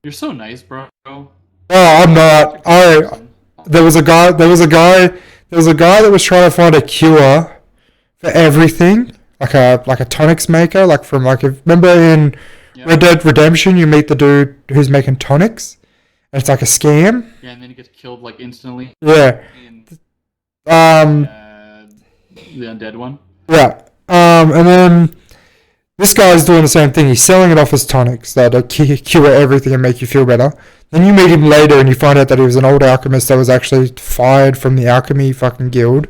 Speaker 1: You're so nice, bro.
Speaker 2: Oh, I'm not. There was a guy that was trying to find a cure for everything, like a tonics maker, like from like remember in Red Dead Redemption, you meet the dude who's making tonics, and it's like a scam.
Speaker 1: Yeah, and then he gets killed like instantly.
Speaker 2: Yeah.
Speaker 1: The undead one.
Speaker 2: Yeah. And then this guy's doing the same thing. He's selling it off as tonics that cure everything and make you feel better. Then you meet him later and you find out that he was an old alchemist that was actually fired from the alchemy fucking guild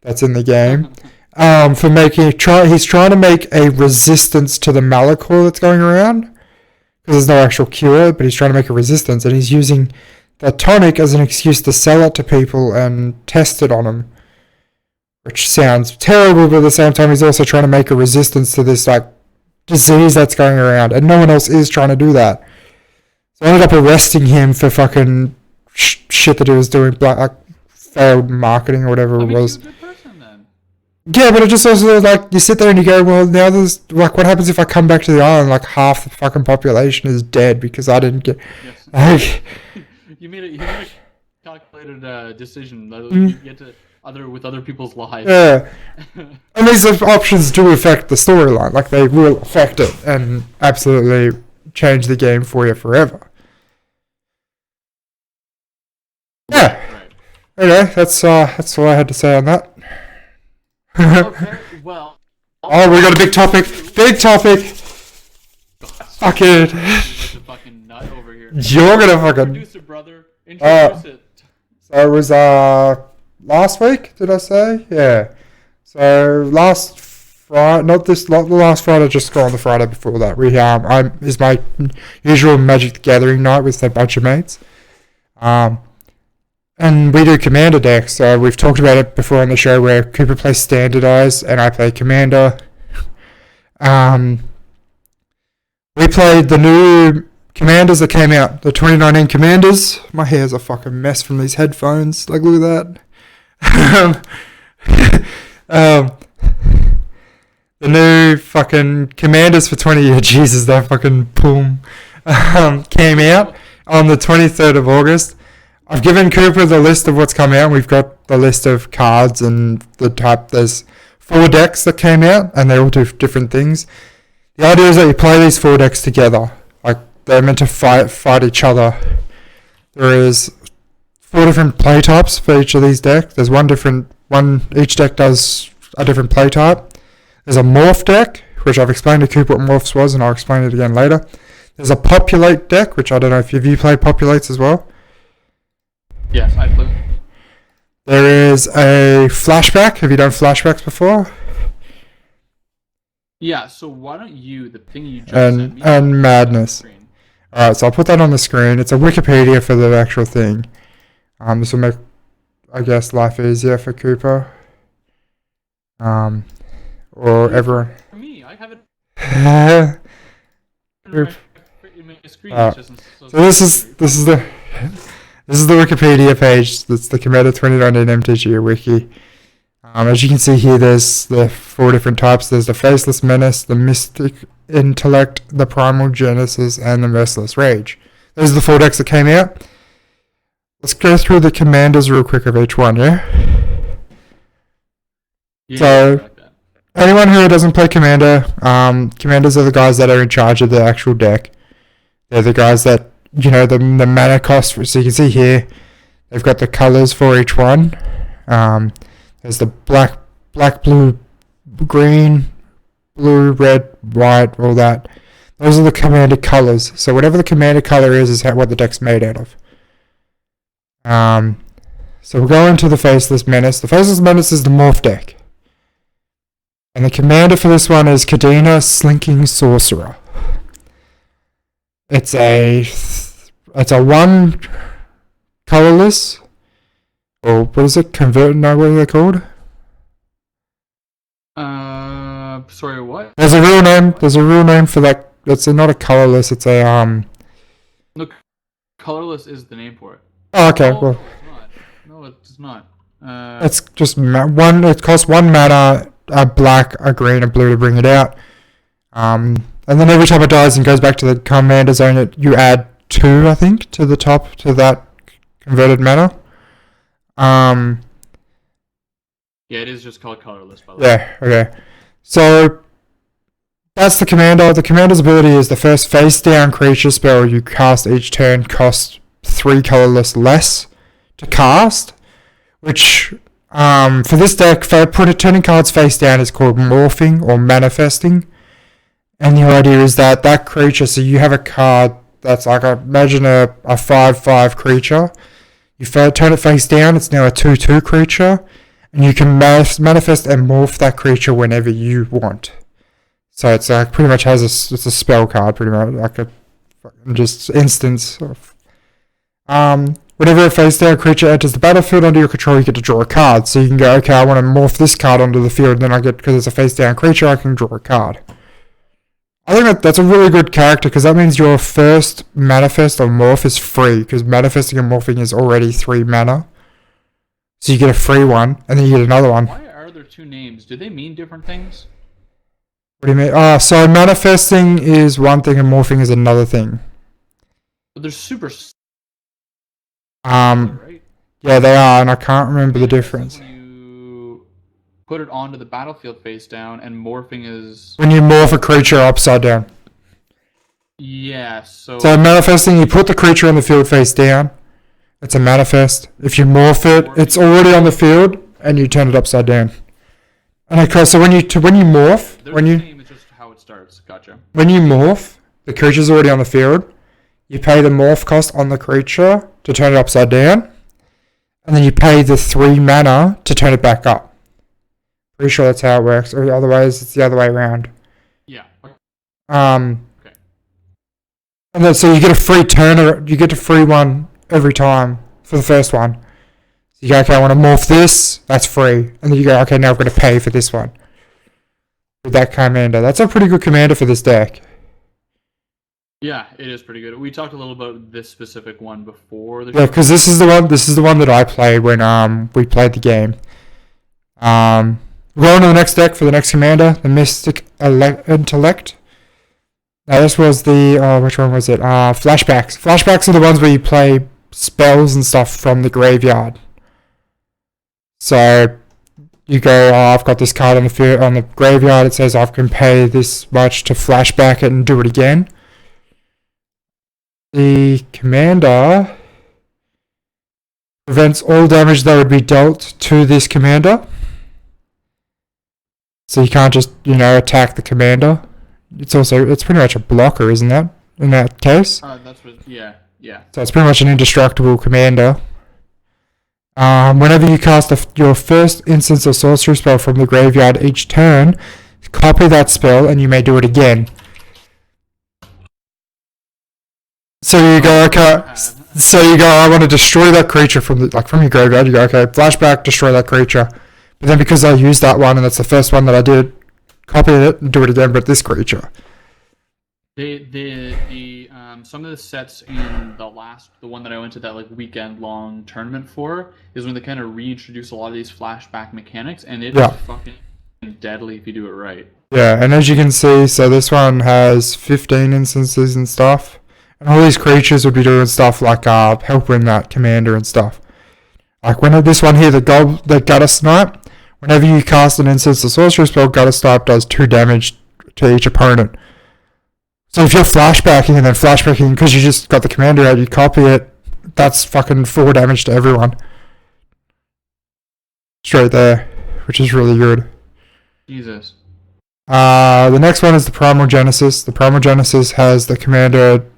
Speaker 2: that's in the game. He's trying to make a resistance to the malachor that's going around. Because there's no actual cure, but he's trying to make a resistance. And he's using the tonic as an excuse to sell it to people and test it on them. Which sounds terrible, but at the same time he's also trying to make a resistance to this like disease that's going around, and no one else is trying to do that. So I ended up arresting him for fucking shit that he was doing, like failed marketing or whatever it was.
Speaker 1: He's a good person, then.
Speaker 2: Yeah, but it just also like you sit there and you go, well, now there's like, what happens if I come back to the island? Like half the fucking population is dead because I didn't get.
Speaker 1: Yes.
Speaker 2: Like,
Speaker 1: you made a calculated decision. You get to. With other people's lives.
Speaker 2: Yeah. And these options do affect the storyline. Like, they will affect it and absolutely change the game for you forever. Yeah.
Speaker 1: Right.
Speaker 2: Anyway, that's all I had to say on that.
Speaker 1: Okay, well.
Speaker 2: Oh, we got a big topic. Big topic. Fucking.
Speaker 1: Fucking nut over here.
Speaker 2: You're gonna fucking.
Speaker 1: Introduce it, brother. Introduce it.
Speaker 2: So it was, last week, did I say? Yeah. So last Friday, not the last Friday, just gone the Friday before that. Is my usual Magic the Gathering night with a bunch of mates. And we do Commander decks. So we've talked about it before on the show where Cooper plays Standardized and I play Commander. We played the new Commanders that came out, the 2019 Commanders. My hair's a fucking mess from these headphones. Like, look at that. The new fucking Commanders for 20 years, Jesus, that fucking boom, came out on the 23rd of August. I've given Cooper the list of what's come out. We've got the list of cards and the type. There's 4 decks that came out, and they all do different things. The idea is that you play these 4 decks together. Like, they're meant to fight each other. There is 4 different play types for each of these decks. There's each deck does a different play type. There's a morph deck, which I've explained to Cooper what morphs was, and I'll explain it again later. There's a populate deck, which I don't know if you played populates as well.
Speaker 1: Yes, I played.
Speaker 2: There is a flashback. Have you done flashbacks before?
Speaker 1: Yeah, so why don't you, the thing you just
Speaker 2: sent
Speaker 1: me...
Speaker 2: And madness. Alright, so I'll put that on the screen. It's a Wikipedia for the actual thing. This will make, I guess, life easier for Cooper. Or everyone.
Speaker 1: For me, I have it
Speaker 2: in my screen. So this is the Wikipedia page. That's the Commander 2019 MTG wiki. As you can see here, there's the 4 different types. There's the Faceless Menace, the Mystic Intellect, the Primal Genesis, and the Merciless Rage. Those are the 4 decks that came out. Let's go through the commanders real quick of each one, yeah? So, anyone who doesn't play Commander, commanders are the guys that are in charge of the actual deck. They're the guys that, the mana cost. So you can see here, they've got the colors for each one. There's the black, blue, green, blue, red, white, all that. Those are the commander colors. So whatever the commander color is what the deck's made out of. So we'll go into the Faceless Menace. The Faceless Menace is the morph deck. And the commander for this one is Kadena Slinking Sorcerer. It's a 1 colorless, or what is it? Convert? No, what are they called?
Speaker 1: Sorry, what?
Speaker 2: There's a real name. There's a real name for that. It's not a colorless. It's a
Speaker 1: No, colorless is the name for it.
Speaker 2: Oh, okay. Well,
Speaker 1: it's not.
Speaker 2: It's just one. It costs 1 mana, a black, a green, a blue to bring it out. And then every time it dies and goes back to the commander zone, you add 2, I think, to the top to that converted mana.
Speaker 1: Yeah, it is just called colorless, by the way.
Speaker 2: Yeah. Okay. So that's the commander. The commander's ability is the first face-down creature spell you cast each turn costs 3 colorless less to cast, which for this deck, for turning cards face down is called morphing or manifesting. And the idea is that creature, so you have a card that's like, imagine a 5/5 creature. You turn it face down, it's now a 2/2 creature, and you can manifest and morph that creature whenever you want. So it's like pretty much it's a spell card, pretty much like a just instance of. Whenever a face-down creature enters the battlefield under your control, you get to draw a card. So you can go, okay, I want to morph this card onto the field, and then because it's a face-down creature, I can draw a card. I think that's a really good character, because that means your first manifest or morph is free, because manifesting and morphing is already 3 mana. So you get a free one, and then you get another one.
Speaker 1: Why are there 2 names? Do they mean different things?
Speaker 2: What do you mean? So manifesting is one thing, and morphing is another thing.
Speaker 1: But they're super...
Speaker 2: Right? Yeah, they are, and I can't remember the difference.
Speaker 1: When you put it onto the battlefield face down, and morphing is...
Speaker 2: When you morph a creature upside down.
Speaker 1: Yeah, so
Speaker 2: manifesting, you put the creature on the field face down. It's a manifest. If you morph it, it's already on the field, and you turn it upside down. And okay, so when you morph,
Speaker 1: name is just how it starts. Gotcha.
Speaker 2: When you morph, the creature's already on the field. You pay the morph cost on the creature to turn it upside down, and then you pay the 3 mana to turn it back up. Pretty sure that's how it works, or otherwise it's the other way around.
Speaker 1: Yeah.
Speaker 2: Okay. And then so you get a free turn, you get a free one every time for the first one. So you go, okay, I want to morph this, that's free, and then you go, okay, now I've got to pay for this one. With that commander, that's a pretty good commander for this deck.
Speaker 1: Yeah, it is pretty good. We talked a little about this specific one before.
Speaker 2: Yeah, because this is the one that I played when we played the game. We're on to the next deck for the next commander, the Mystic Intellect. Now this was the which one was it? Flashbacks. Flashbacks are the ones where you play spells and stuff from the graveyard. So you go, oh, I've got this card on the graveyard. It says I can pay this much to flashback it and do it again. The commander prevents all damage that would be dealt to this commander. So you can't just, attack the commander. It's pretty much a blocker, isn't that? In that case?
Speaker 1: Yeah.
Speaker 2: So it's pretty much an indestructible commander. Whenever you cast your first instance of sorcery spell from the graveyard each turn, copy that spell and you may do it again. So you go, okay. So you go, I want to destroy that creature from your graveyard. You go, okay, flashback, destroy that creature. But then because I used that one and that's the first one that I did, copy it and do it again, but this creature.
Speaker 1: Some of the sets in the one that I went to that weekend long tournament for is when they kind of reintroduce a lot of these flashback mechanics, and it's fucking deadly if you do it right.
Speaker 2: Yeah, and as you can see, so this one has 15 instances and stuff, and all these creatures would be doing stuff like helping that commander and stuff. Like this one here, the Gutter Snipe, whenever you cast an instance of sorcery spell, Gutter Snipe does 2 damage to each opponent. So if you're flashbacking and then flashbacking because you just got the commander out, you copy it, that's fucking 4 damage to everyone. Straight there, which is really good.
Speaker 1: Jesus.
Speaker 2: The next one is the Primal Genesis. The Primal Genesis has the commander,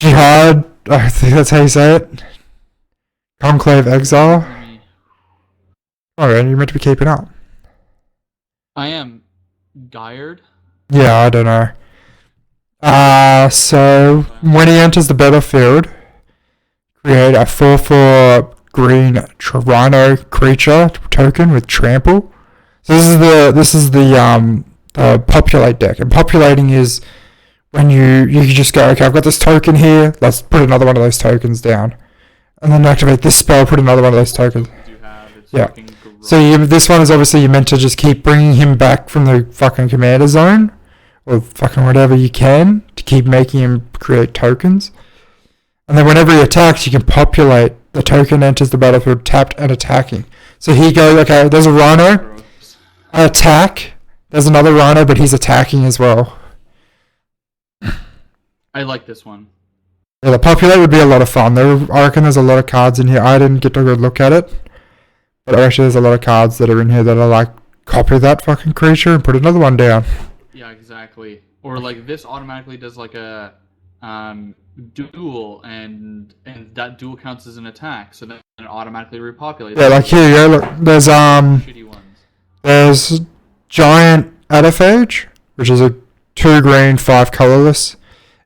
Speaker 2: Jihad, I think that's how you say it. Conclave Exile. Alright, you're meant to be keeping up.
Speaker 1: I am. Gired?
Speaker 2: Yeah, I don't know. So when he enters the battlefield, create a 4/4 green Rhino creature token with trample. So this is the populate deck, and populating is when you just go, okay, I've got this token here, let's put another one of those tokens down, and then activate this spell, put another one of those tokens. Yeah. So this one is obviously you're meant to just keep bringing him back from the fucking commander zone, or fucking whatever you can, to keep making him create tokens. And then whenever he attacks, you can populate. The token enters the battlefield tapped and attacking. So he goes, okay, there's a Rhino, attack. There's another Rhino, but he's attacking as well.
Speaker 1: I like this one.
Speaker 2: Yeah, the populate would be a lot of fun. I reckon there's a lot of cards in here. I didn't get a good look at it. But actually there's a lot of cards that are in here that are like, copy that fucking creature and put another one down.
Speaker 1: Yeah, exactly. Or this automatically does a duel, and that duel counts as an attack, so then it automatically repopulates.
Speaker 2: Yeah, like here you go, look, there's
Speaker 1: shitty ones.
Speaker 2: There's Giant Adaphage, which is a 2 green, 5 colorless.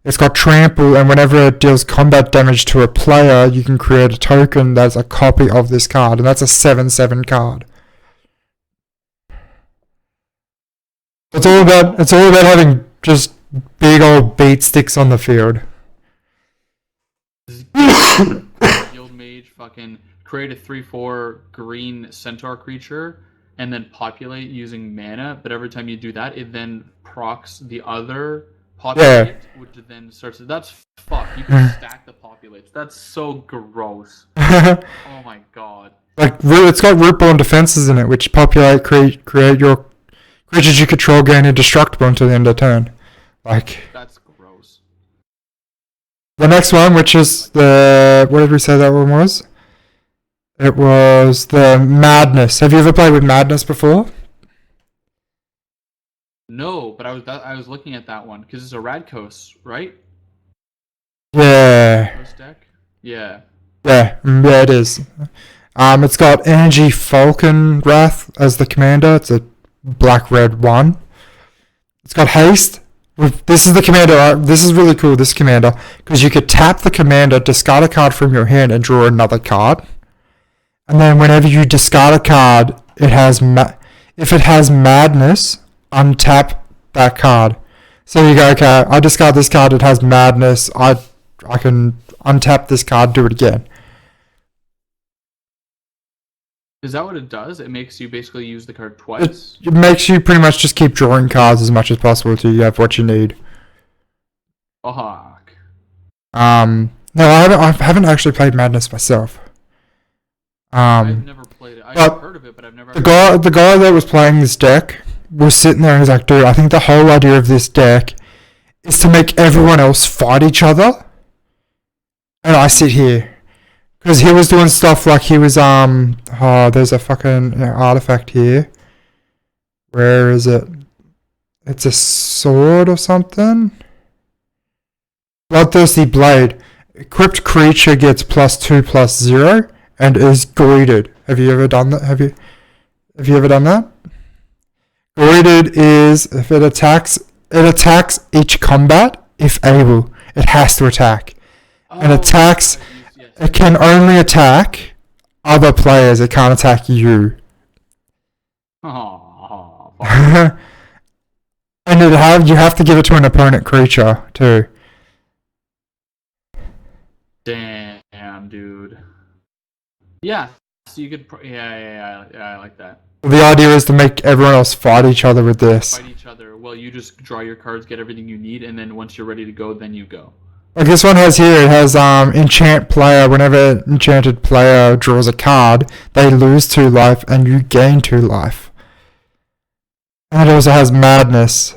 Speaker 2: It's got trample, and whenever it deals combat damage to a player, you can create a token that's a copy of this card, and that's a 7/7 card. It's all about having just big old beat sticks on the field.
Speaker 1: Guild Mage fucking create a 3/4 green centaur creature and then populate using mana, but every time you do that, it then procs the other populate, which then starts. That's fuck. You can stack the populates. That's so gross. Oh my god.
Speaker 2: It's got root-born defenses in it, which populate, create your creatures you control gain indestructible until the end of turn.
Speaker 1: That's gross.
Speaker 2: The next one, which is what did we say that one was? It was the Madness. Have you ever played with Madness before?
Speaker 1: No, but I was looking at that one because it's a Radkos, right?
Speaker 2: Yeah.
Speaker 1: Radkos deck? Yeah.
Speaker 2: Yeah, it is. It's got Energy Falcon Wrath as the commander. It's a black-red 1. It's got haste. This is the commander. This is really cool, this commander, because you could tap the commander, discard a card from your hand, and draw another card. And then whenever you discard a card, if it has Madness, untap that card. So you go, okay, I discard this card, it has Madness, I can untap this card, do it again.
Speaker 1: Is that what it does? It makes you basically use the card twice?
Speaker 2: It makes you pretty much just keep drawing cards as much as possible until you have what you need.
Speaker 1: Baaaack.
Speaker 2: No, I haven't actually played Madness myself.
Speaker 1: I've never played it. I've heard of it, but I've never.
Speaker 2: The guy that was playing this deck was sitting there and he's like, dude, I think the whole idea of this deck is to make everyone else fight each other. And I sit here. Because he was doing stuff like he was, there's a fucking artifact here. Where is it? It's a sword or something? Bloodthirsty Blade. Equipped creature gets +2/+0 and is goited. Have you ever done that? Have you ever done that? Goited is if it attacks each combat if able. It has to attack. And attacks. It can only attack other players. It can't attack you. And you have to give it to an opponent creature too.
Speaker 1: Damn, dude. Yeah. So you could. Yeah. I like that.
Speaker 2: The idea is to make everyone else fight each other with this.
Speaker 1: Fight each other. Well, you just draw your cards, get everything you need, and then once you're ready to go, then you go.
Speaker 2: Like this one has here, it has enchant player. Whenever enchanted player draws a card, they lose 2 life and you gain 2 life. And it also has madness.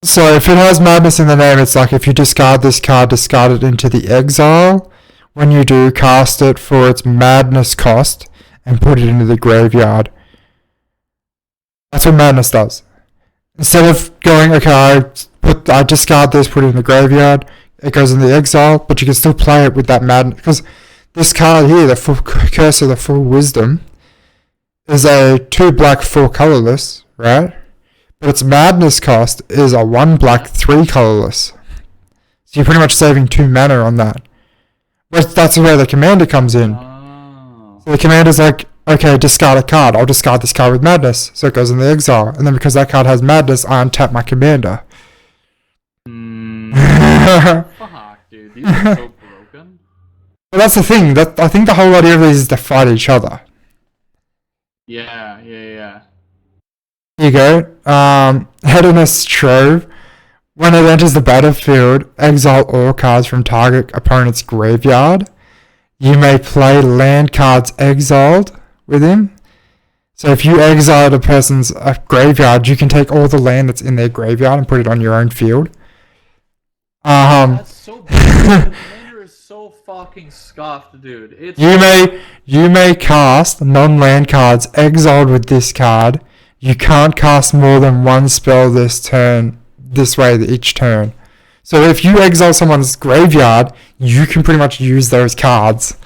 Speaker 2: So if it has madness in the name, it's like if you discard this card, discard it into the exile. When you do, cast it for its madness cost and put it into the graveyard. That's what madness does. Instead of going, okay, I discard this, put it in the graveyard, it goes in the exile, but you can still play it with that madness. Because this card here, the full Curse of the Full Wisdom, is a 2 black, 4 colorless, right? But its madness cost is a 1 black, 3 colorless. So you're pretty much saving 2 mana on that. But that's where the commander comes in. So the commander's like, okay, discard a card. I'll discard this card with madness. So it goes in the exile. And then because that card has madness, I untap my commander.
Speaker 1: Fuck, dude. These are so broken.
Speaker 2: But that's the thing. I think the whole idea of these is to fight each other.
Speaker 1: Yeah.
Speaker 2: Here you go. Hedonist Trove. When it enters the battlefield, exile all cards from target opponent's graveyard. You may play land cards exiled with him. So if you exile a person's graveyard, you can take all the land that's in their graveyard and put it on your own field.
Speaker 1: That's so bad. The commander is so fucking scuffed, dude.
Speaker 2: You may cast non-land cards exiled with this card. You can't cast more than 1 spell this way each turn. So if you exile someone's graveyard, you can pretty much use those cards.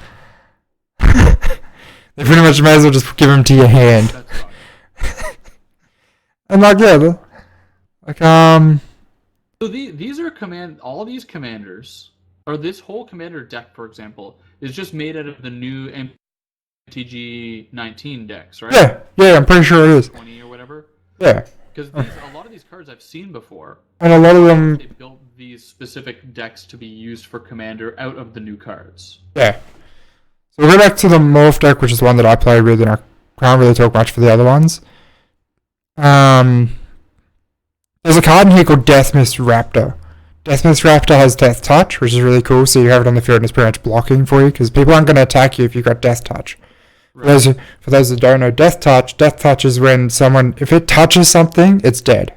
Speaker 2: They pretty much may as well just give them to your hand. And
Speaker 1: So these are all these commanders, or this whole commander deck, for example, is just made out of the new MTG 19 decks, right?
Speaker 2: Yeah, I'm pretty sure it is.
Speaker 1: 20 or whatever.
Speaker 2: Yeah.
Speaker 1: Because a lot of these cards I've seen before.
Speaker 2: And a lot of them...
Speaker 1: They built these specific decks to be used for commander out of the new cards.
Speaker 2: Yeah. So we'll go back to the Morph deck, which is the one that I played with, and I can't really talk much for the other ones. There's a card in here called Deathmist Raptor. Deathmist Raptor has Death Touch, which is really cool, so you have it on the field and it's pretty much blocking for you, because people aren't going to attack you if you've got Death Touch. Right. For those that don't know, Death Touch is when someone, if it touches something, it's dead.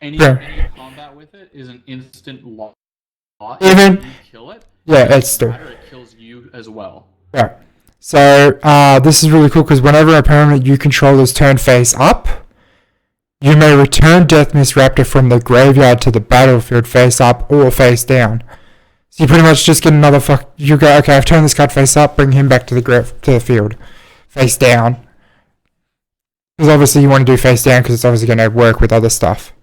Speaker 1: Any combat with it is an instant loss.
Speaker 2: Even
Speaker 1: if you kill it,
Speaker 2: it
Speaker 1: kills you as well.
Speaker 2: Yeah. So this is really cool because whenever a permanent you control is turned face up, you may return Deathmist Raptor from the graveyard to the battlefield face up or face down. So you pretty much just get another you go, okay, I've turned this card face up, bring him back to the field. Face down. Because obviously you want to do face down because it's obviously going to work with other stuff.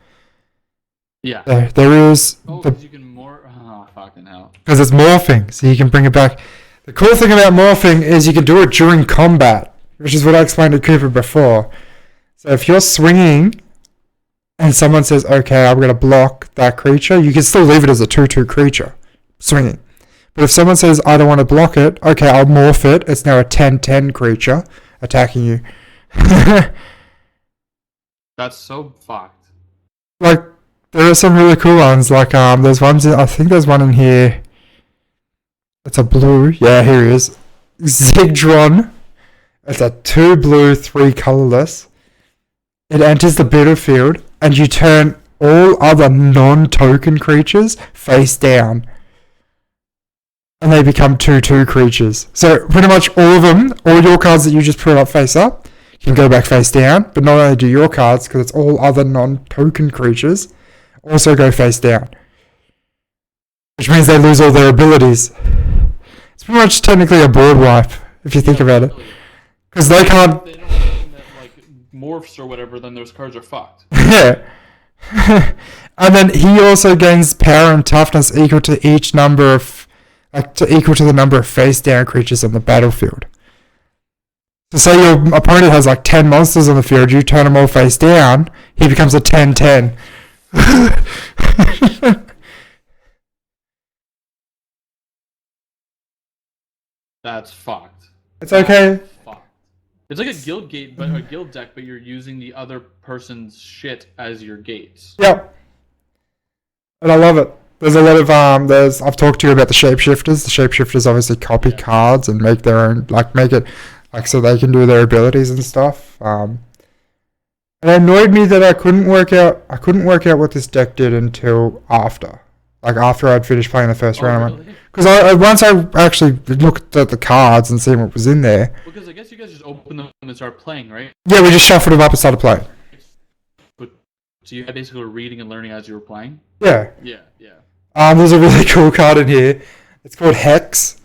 Speaker 1: Yeah.
Speaker 2: There is...
Speaker 1: because you can fucking hell.
Speaker 2: Because it's morphing, so you can bring it back. The cool thing about morphing is you can do it during combat, which is what I explained to Cooper before. So if you're swinging and someone says, okay, I'm going to block that creature, you can still leave it as a 2/2 creature, swinging. But if someone says, I don't want to block it, okay, I'll morph it. It's now a 10/10 creature attacking you.
Speaker 1: That's so fucked.
Speaker 2: Like, There are some really cool ones. Like there's ones. I think there's one in here. It's a blue. Yeah, here he is. Zigdron. It's a 2 blue, 3 colorless. It enters the battlefield, and you turn all other non-token creatures face down. And they become 2/2 creatures. So pretty much all of them, all your cards that you just put up face up, can go back face down. But not only do your cards, because it's all other non-token creatures, also go face down. Which means they lose all their abilities. It's pretty much technically a board wipe, if you think about it. Because they can't...
Speaker 1: If they don't have that, like, morphs or whatever, then those cards are fucked.
Speaker 2: Yeah. And then he also gains power and toughness equal to each number of... equal to the number of face-down creatures on the battlefield. So say your opponent has like 10 monsters on the field, you turn them all face down, he becomes a 10-10.
Speaker 1: That's fucked.
Speaker 2: It's okay.
Speaker 1: That's fucked. It's like a guild gate, but a guild deck, but you're using the other person's shit as your gates.
Speaker 2: Yep. And I love it. There's a lot of I've talked to you about the shapeshifters. The shapeshifters obviously copy cards and make their own, make it so they can do their abilities and stuff. And it annoyed me that I couldn't work out what this deck did until after I'd finished playing the first round.
Speaker 1: Really?
Speaker 2: Because once I actually looked at the cards and seen what was in there.
Speaker 1: Because I guess you guys just open them and start playing, right?
Speaker 2: Yeah, we just shuffled them up and started playing.
Speaker 1: So you basically were reading and learning as you were playing?
Speaker 2: Yeah.
Speaker 1: Yeah.
Speaker 2: There's a really cool card in here. It's called Hex.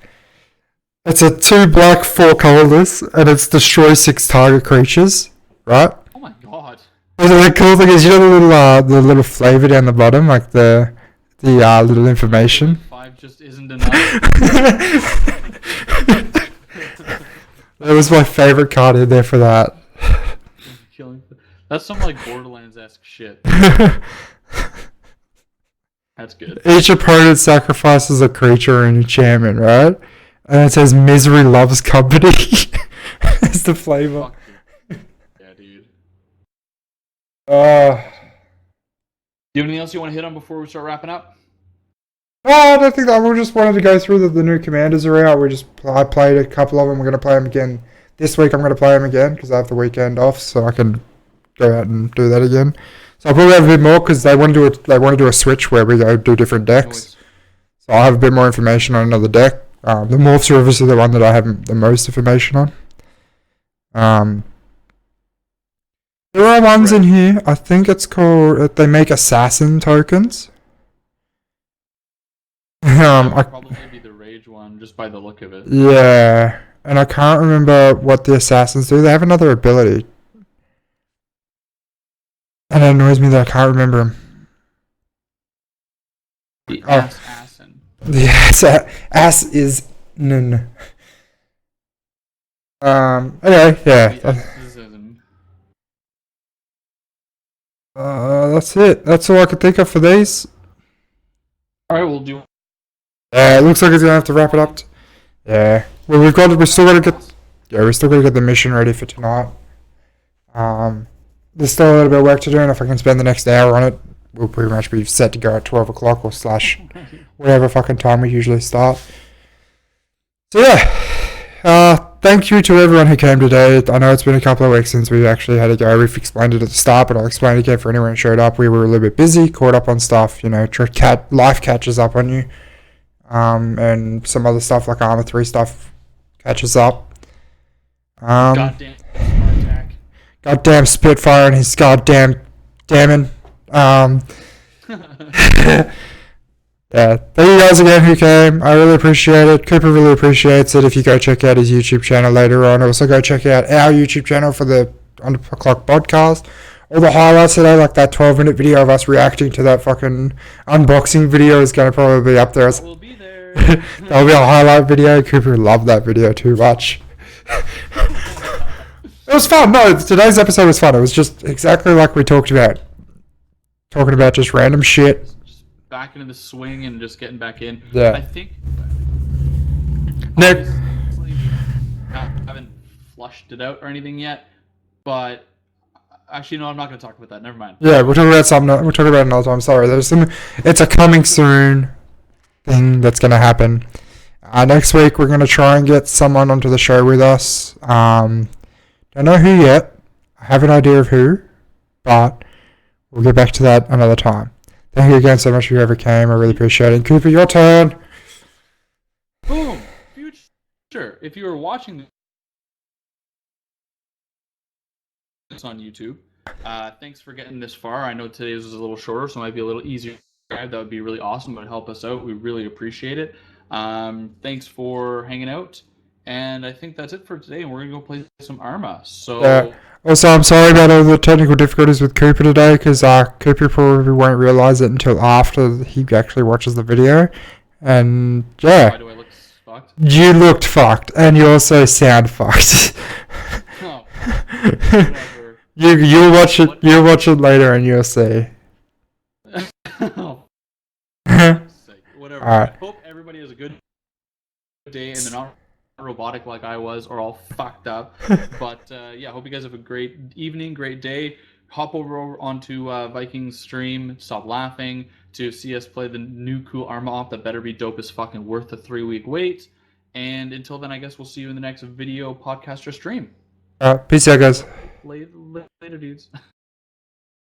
Speaker 2: It's a 2 black, 4 colorless, and it's destroy 6 target creatures, right?
Speaker 1: Oh my god.
Speaker 2: The cool thing is, you know the little flavor down the bottom, like the little information.
Speaker 1: 5 just isn't enough.
Speaker 2: That was my favorite card in there for that.
Speaker 1: That's some like Borderlands-esque shit. That's good.
Speaker 2: Each opponent sacrifices a creature or an enchantment, right? And it says misery loves company. It's the flavor.
Speaker 1: Yeah, dude.
Speaker 2: Do you have
Speaker 1: anything else you want to hit on before we start wrapping up?
Speaker 2: I don't think that. We just wanted to go through the new commanders are out. I played a couple of them. We're going to play them again this week. I'm going to play them again because I have the weekend off, so I can go out and do that again. So I'll probably have a bit more because they want to do a switch where we go do different decks. So I'll have a bit more information on another deck. The morphs are obviously the one that I have the most information on. There are ones in here. I think it's called. They make assassin tokens.
Speaker 1: That would probably be the rage one, just by the look of it.
Speaker 2: Yeah, and I can't remember what the assassins do. They have another ability. And it annoys me that I can't remember him.
Speaker 1: The assassin.
Speaker 2: The ass is nun. Anyway, yeah. That's it. That's all I could think of for these.
Speaker 1: Alright, we'll do.
Speaker 2: It looks like it's gonna have to wrap it up. Yeah. Well, we still gotta get the mission ready for tonight. There's still a little bit of work to do, and if I can spend the next hour on it, we'll pretty much be set to go at 12 o'clock or / whatever fucking time we usually start. So yeah, thank you to everyone who came today. I know it's been a couple of weeks since we actually had to go. We've explained it at the start, but I'll explain it again for anyone who showed up. We were a little bit busy, caught up on stuff, life catches up on you. And some other stuff like Armor 3 stuff catches up. Goddamn Spitfire and his goddamn damning. Yeah, thank you guys again who came. I really appreciate it. Cooper really appreciates it. If you go check out his YouTube channel later on, also go check out our YouTube channel for the Under the Clock podcast. All the highlights today, like that 12-minute video of us reacting to that fucking unboxing video, is going to probably be up there.
Speaker 1: We'll be there.
Speaker 2: That'll be a highlight video. Cooper loved that video too much. It was fun. No, today's episode was fun. It was just exactly like we talked about. Talking about just random shit.
Speaker 1: Just back into the swing and just getting back in.
Speaker 2: Yeah.
Speaker 1: I think.
Speaker 2: Nick.
Speaker 1: I haven't flushed it out or anything yet, but Actually, no, I'm not going to talk about that. Never mind.
Speaker 2: Yeah, we'll talk about something. We'll talk about it another time. Sorry, there's some. It's a coming soon thing that's gonna happen. Next week we're gonna try and get someone onto the show with us. Don't know who yet. I have an idea of who, but we'll get back to that another time. Thank you again so much for whoever came. I really appreciate it. Cooper, your turn.
Speaker 1: Boom. Future. If you were watching this on YouTube, thanks for getting this far. I know today's was a little shorter, so it might be a little easier to subscribe. That would be really awesome. It would help us out. We really appreciate it. Thanks for hanging out. And I think that's it for today. And we're going to go play some Arma. So.
Speaker 2: Also, I'm sorry about all the technical difficulties with Cooper today, because Cooper probably won't realize it until after he actually watches the video. And yeah.
Speaker 1: Why do I look fucked?
Speaker 2: You looked fucked, and you also sound fucked.
Speaker 1: Oh, whatever.
Speaker 2: You'll watch it. You'll watch it later, and you'll see.
Speaker 1: Oh, whatever.
Speaker 2: Alright.
Speaker 1: Hope everybody has a good day and they're not robotic like I was or all fucked up. But yeah, hope you guys have a great evening, great day. Hop over onto Viking's stream, stop laughing, to see us play the new cool Arma op that better be dope as fucking worth the 3-week wait. And until then, I guess we'll see you in the next video, podcast, or stream.
Speaker 2: Peace out, guys.
Speaker 1: Later dudes.